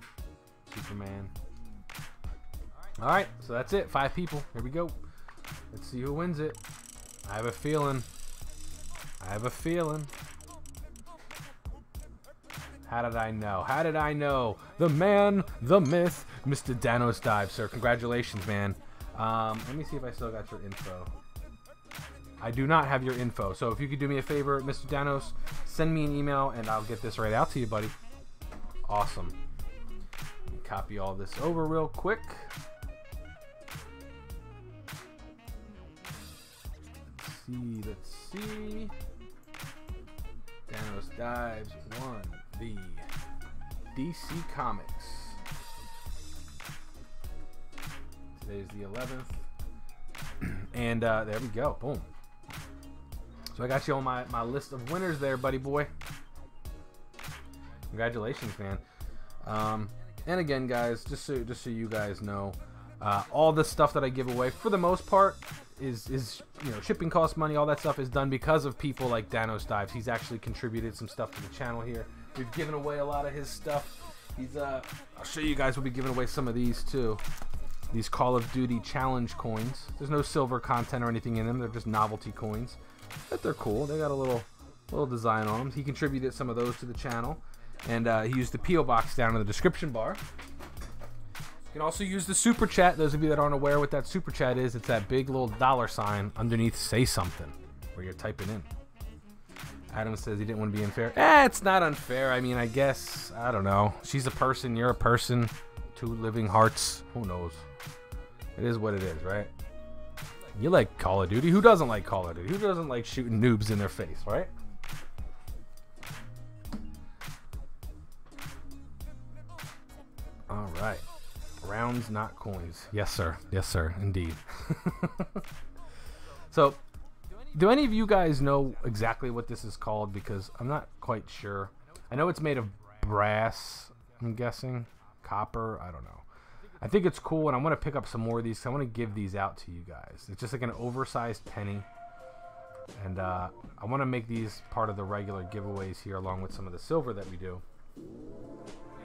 Superman. Alright, so that's it. 5 people. Here we go. Let's see who wins it. I have a feeling. I have a feeling. How did I know? How did I know? The man, the myth, Mr. Danos Dive, sir. Congratulations, man. Let me see if I still got your info. I do not have your info. So if you could do me a favor, Mr. Danos, send me an email and I'll get this right out to you, buddy. Awesome. Let me copy all this over real quick. Let's see. Danos Dives won the DC Comics. Today's the 11th. And there we go. Boom. So I got you on my list of winners there, buddy boy. Congratulations, man. And again, guys, just so you guys know, all the stuff that I give away, for the most part, is you know, shipping costs money. All that stuff is done because of people like Danos Dives. He's actually contributed some stuff to the channel here. We've given away a lot of his stuff. He's I'll show you guys. We'll be giving away some of these too. These Call of Duty challenge coins. There's no silver content or anything in them. They're just novelty coins, but they're cool. They got a little design on them. He contributed some of those to the channel, and he used the PO box down in the description bar. You can also use the super chat. Those of you that aren't aware what that super chat is, it's that big little $ underneath "Say Something" where you're typing in. Adam says he didn't want to be unfair. It's not unfair. I mean, I guess, I don't know. She's a person, you're a person. 2 living hearts. Who knows? It is what it is, right? You like Call of Duty. Who doesn't like Call of Duty? Who doesn't like shooting noobs in their face, right? All right. Rounds, not coins. Yes, sir. Yes, sir. Indeed. So, do any of you guys know exactly what this is called? Because I'm not quite sure. I know it's made of brass, I'm guessing. Copper, I don't know. I think it's cool, and I want to pick up some more of these. I want to give these out to you guys. It's just like an oversized penny. And I want to make these part of the regular giveaways here, along with some of the silver that we do.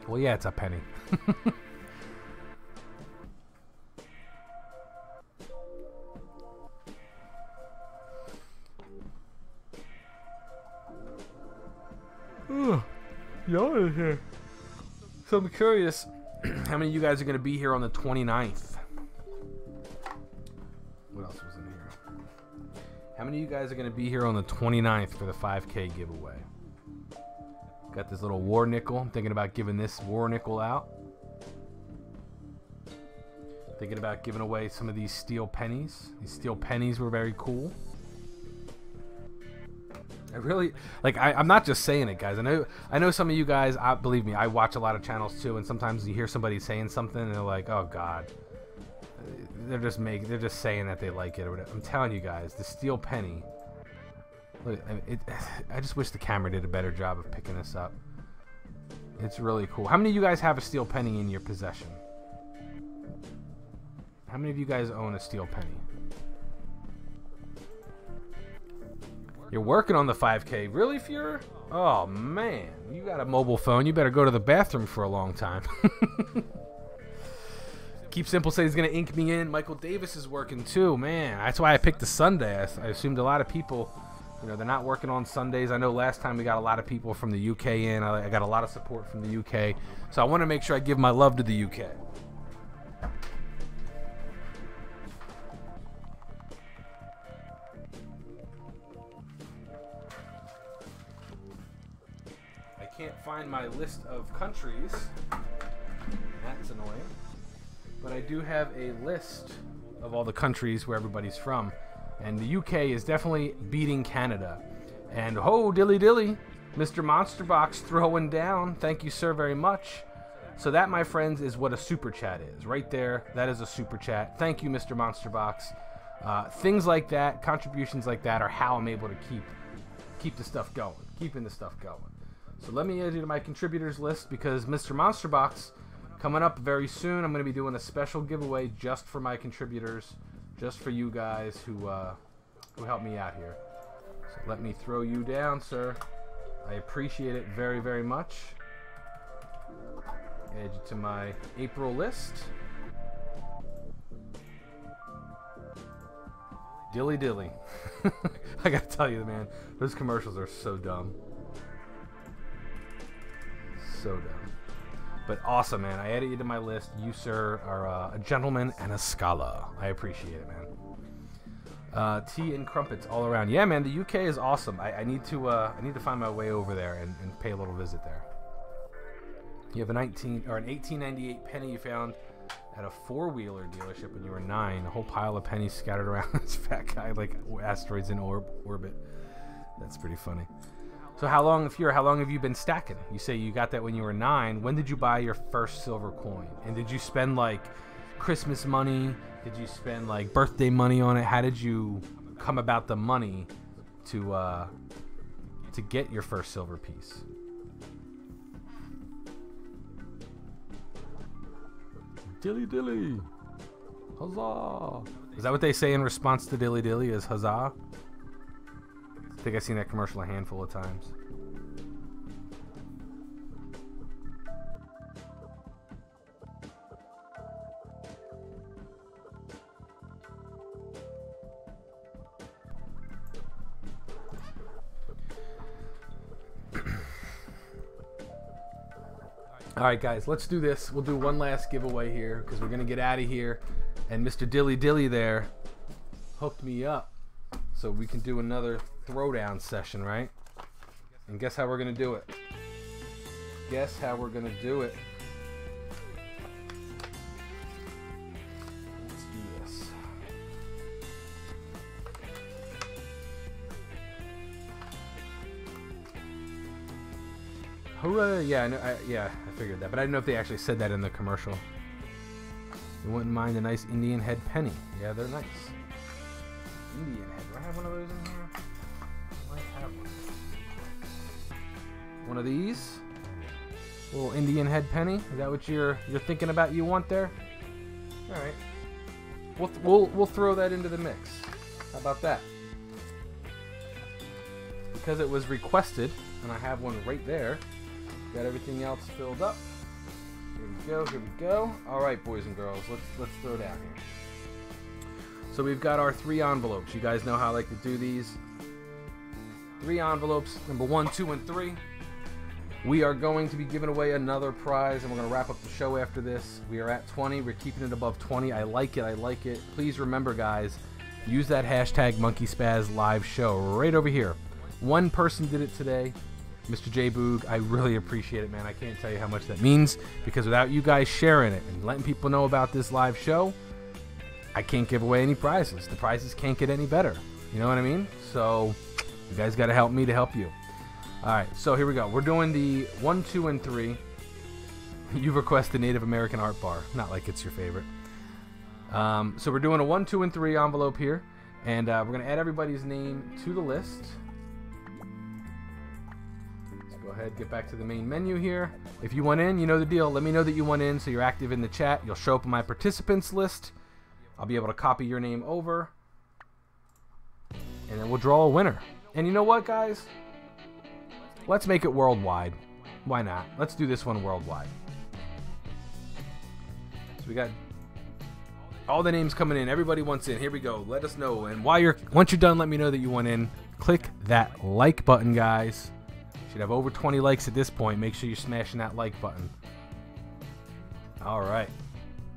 Well, yeah, it's a penny. Yo, here. So I'm curious, how many of you guys are going to be here on the 29th? What else was in here? How many of you guys are going to be here on the 29th for the 5K giveaway? Got this little war nickel. I'm thinking about giving this war nickel out. Thinking about giving away some of these steel pennies. These steel pennies were very cool. I really like. I'm not just saying it, guys. I know some of you guys. Believe me, I watch a lot of channels too, and sometimes you hear somebody saying something, and they're like, "Oh God," they're just saying that they like it or whatever. I'm telling you guys, the steel penny. Look, I just wish the camera did a better job of picking this up. It's really cool. How many of you guys have a steel penny in your possession? How many of you guys own a steel penny? You're working on the 5K. Really, Fuhrer? Oh, man. You got a mobile phone. You better go to the bathroom for a long time. Keep Simple says he's going to ink me in. Michael Davis is working too. Man, that's why I picked the Sunday. I assumed a lot of people, you know, they're not working on Sundays. I know last time we got a lot of people from the UK in. I got a lot of support from the UK. So I want to make sure I give my love to the UK. Can't find my list of countries. That's annoying. But I do have a list of all the countries where everybody's from. And the UK is definitely beating Canada. And ho, dilly dilly, Mr. Monster Box throwing down. Thank you, sir, very much. So that, my friends, is what a super chat is. Right there, that is a super chat. Thank you, Mr. Monster Box. Things like that, contributions like that are how I'm able to keep the stuff going. Keeping the stuff going. So let me add you to my contributors list because Mr. Monster Box coming up very soon. I'm going to be doing a special giveaway just for my contributors, just for you guys who help me out here. So let me throw you down, sir. I appreciate it very, very much. Add you to my April list. Dilly dilly. I gotta tell you, man, those commercials are so dumb. So dumb. But awesome, man. I added you to my list. You, sir, are a gentleman and a scholar. I appreciate it, man. Tea and crumpets all around. Yeah, man, the UK is awesome. I need to find my way over there and pay a little visit there. You have an 1898 penny you found at a four-wheeler dealership when you were 9. A whole pile of pennies scattered around this fat guy like asteroids in orbit. That's pretty funny. So how long have you been stacking? You say you got that when you were 9. When did you buy your first silver coin? And did you spend like Christmas money? Did you spend like birthday money on it? How did you come about the money to get your first silver piece? Dilly dilly, huzzah! Is that what they say in response to dilly dilly? Is huzzah? I think I've seen that commercial a handful of times. Alright guys, let's do this. We'll do one last giveaway here because we're going to get out of here. And Mr. Dilly Dilly there hooked me up so we can do another throwdown session, right? And guess how we're going to do it? Guess how we're going to do it? Let's do this. Hooray! Yeah, I know, I figured that, but I didn't know if they actually said that in the commercial. You wouldn't mind a nice Indian head penny. Yeah, they're nice. Indian head. Do I have one of those in here? I might have one. One of these? Little Indian head penny? Is that what you're thinking about? You want there? All right. We'll throw that into the mix. How about that? Because it was requested, and I have one right there. Got everything else filled up. Here we go. Here we go. All right, boys and girls, let's throw down here. So we've got our 3 envelopes. You guys know how I like to do these. 3 envelopes, number 1, 2, and 3. We are going to be giving away another prize, and we're going to wrap up the show after this. We are at 20. We're keeping it above 20. I like it. I like it. Please remember, guys, use that hashtag MunkeySpaz live show right over here. One person did it today, Mr. J Boog. I really appreciate it, man. I can't tell you how much that means, because without you guys sharing it and letting people know about this live show, I can't give away any prizes. The prizes can't get any better. You know what I mean? So you guys got to help me to help you. All right, so here we go. We're doing the 1, 2, and 3. You've requested Native American art bar. Not like it's your favorite. So we're doing a 1, 2, and 3 envelope here, and we're going to add everybody's name to the list. Let's go ahead, get back to the main menu here. If you went in, you know the deal. Let me know that you went in so you're active in the chat. You'll show up in my participants list. I'll be able to copy your name over, and then we'll draw a winner. And you know what, guys? Let's make it worldwide. Why not? Let's do this one worldwide. So we got all the names coming in. Everybody wants in. Here we go. Let us know. And once you're done, let me know that you want in. Click that like button, guys. Should have over 20 likes at this point. Make sure you're smashing that like button. All right.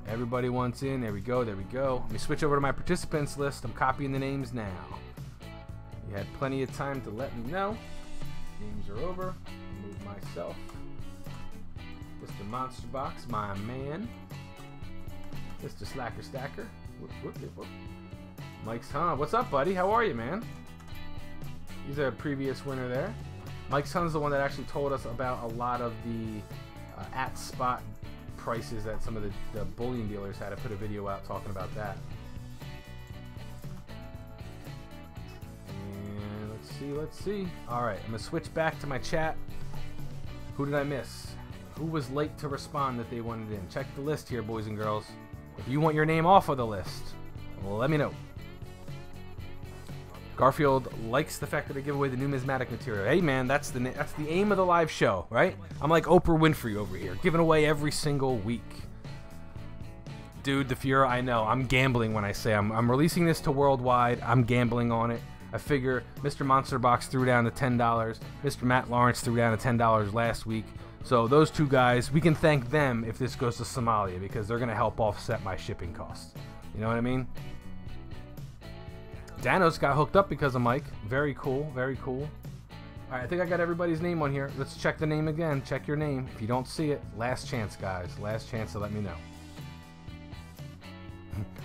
Everybody wants in. There we go. There we go. Let me switch over to my participants list. I'm copying the names now. You had plenty of time to let me know. Names are over. Move myself. Mr. Monster Box, my man. Mr. Slacker Stacker. Whoop, whoop, whoop, whoop. Mike's Hun. What's up, buddy? How are you, man? He's a previous winner there. Mike's Hun's the one that actually told us about a lot of the at spot prices that some of the bullion dealers had. I put a video out talking about that. Let's see. All right, I'm gonna switch back to my chat. Who did I miss? Who was late to respond that they wanted in? Check the list here, boys and girls. If you want your name off of the list, let me know. Garfield likes the fact that I give away the numismatic material. Hey, man, that's the aim of the live show, right? I'm like Oprah Winfrey over here, giving away every single week. Dude, the Fuhrer, I know. I'm gambling when I say I'm releasing this to worldwide. I'm gambling on it. I figure Mr. Monster Box threw down to $10. Mr. Matt Lawrence threw down to $10 last week. So those two guys, we can thank them if this goes to Somalia, because they're going to help offset my shipping costs. You know what I mean? Danos got hooked up because of Mike. Very cool. Very cool. All right, I think I got everybody's name on here. Let's check the name again. Check your name. If you don't see it, last chance, guys. Last chance to let me know.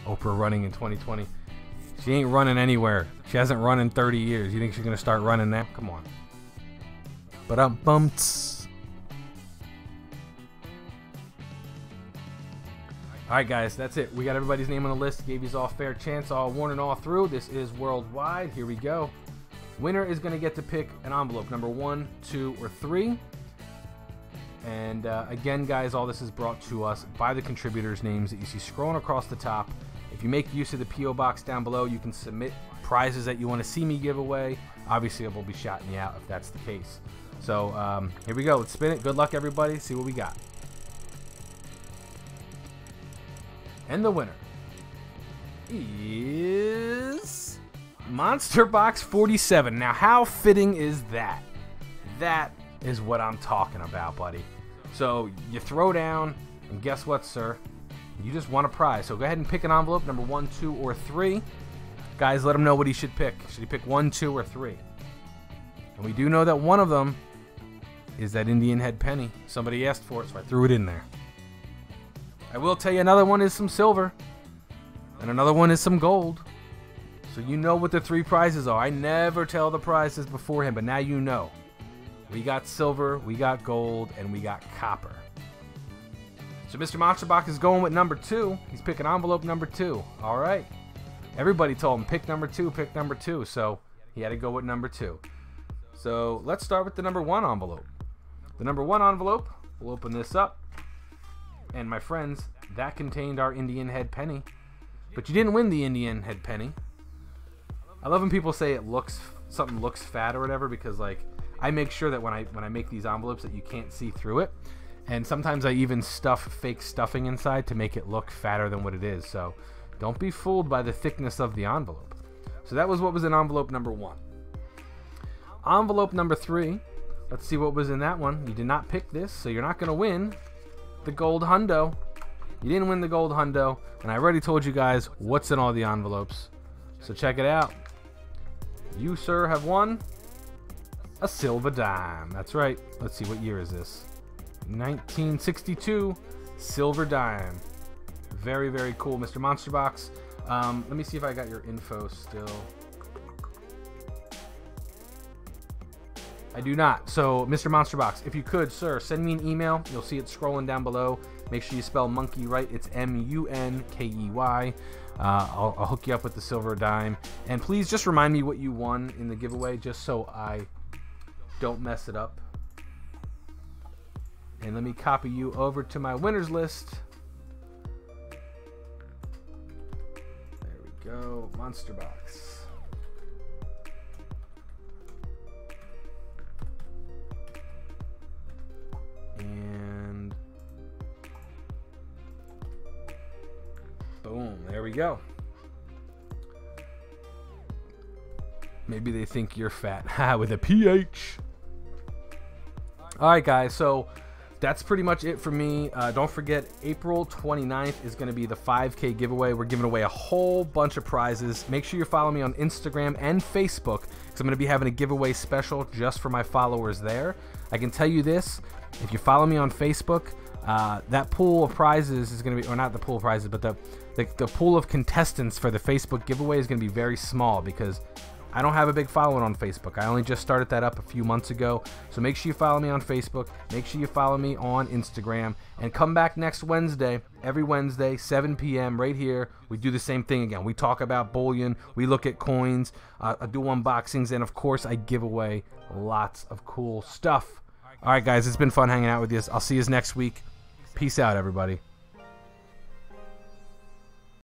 Oprah running in 2020. She ain't running anywhere. She hasn't run in 30 years. You think she's going to start running now? Come on. Ba-dum-bumts. Alright, guys. That's it. We got everybody's name on the list. Gave you all fair chance. All one and all through. This is worldwide. Here we go. Winner is going to get to pick an envelope. Number 1, 2, or 3. And again, guys, all this is brought to us by the contributors' names that you see scrolling across the top. If you make use of the P.O. box down below, you can submit prizes that you want to see me give away. Obviously, I will be shouting you out if that's the case. So here we go. Let's spin it. Good luck, everybody. See what we got. And the winner is Monster Box 47. Now, how fitting is that? That is what I'm talking about, buddy. So you throw down, and guess what, sir? You just won a prize. So go ahead and pick an envelope, number 1, 2, or 3. Guys, let him know what he should pick. Should he pick 1, 2, or 3? And we do know that one of them is that Indian head penny. Somebody asked for it, so I threw it in there. I will tell you another one is some silver, and another one is some gold. So you know what the 3 prizes are. I never tell the prizes beforehand, but now you know. We got silver, we got gold, and we got copper. So Mr. Monster Box is going with number 2. He's picking envelope number 2. All right. Everybody told him, pick number 2, pick number 2. So he had to go with number 2. So let's start with the number 1 envelope. The number 1 envelope, we'll open this up. And my friends, that contained our Indian head penny. But you didn't win the Indian head penny. I love when people say something looks fat or whatever, because like I make sure that when I make these envelopes that you can't see through it. And sometimes I even stuff fake stuffing inside to make it look fatter than what it is. So don't be fooled by the thickness of the envelope. So that was what was in envelope number 1. Envelope number 3 Let's see what was in that one. You did not pick this, so you're not going to win the gold hundo. You didn't win the gold hundo, and I already told you guys what's in all the envelopes. So check it out. You, sir, have won a silver dime. That's right. Let's see, what year is this? 1962 silver dime. Very, very cool, Mr. Monster Box. Let me see if I got your info still. I do not. So, Mr. Monster Box, if you could, sir, send me an email. You'll see it scrolling down below. Make sure you spell monkey right. It's M-U-N-K-E-Y. I'll hook you up with the silver dime. And please just remind me what you won in the giveaway, just so I don't mess it up. And let me copy you over to my winners list. There we go. Monster Box. And boom, there we go. Maybe they think you're fat with a PH. Alright guys, so that's pretty much it for me. Don't forget, April 29th is going to be the 5K giveaway. We're giving away a whole bunch of prizes. Make sure you follow me on Instagram and Facebook, because I'm going to be having a giveaway special just for my followers there. I can tell you this, if you follow me on Facebook, that pool of prizes is going to be, or not the pool of prizes, but the pool of contestants for the Facebook giveaway is going to be very small, because I don't have a big following on Facebook. I only just started that up a few months ago. So make sure you follow me on Facebook. Make sure you follow me on Instagram. And come back next Wednesday, every Wednesday, 7 p.m. right here. We do the same thing again. We talk about bullion. We look at coins. I do unboxings. And, of course, I give away lots of cool stuff. All right, guys. It's been fun hanging out with you. I'll see you next week. Peace out, everybody.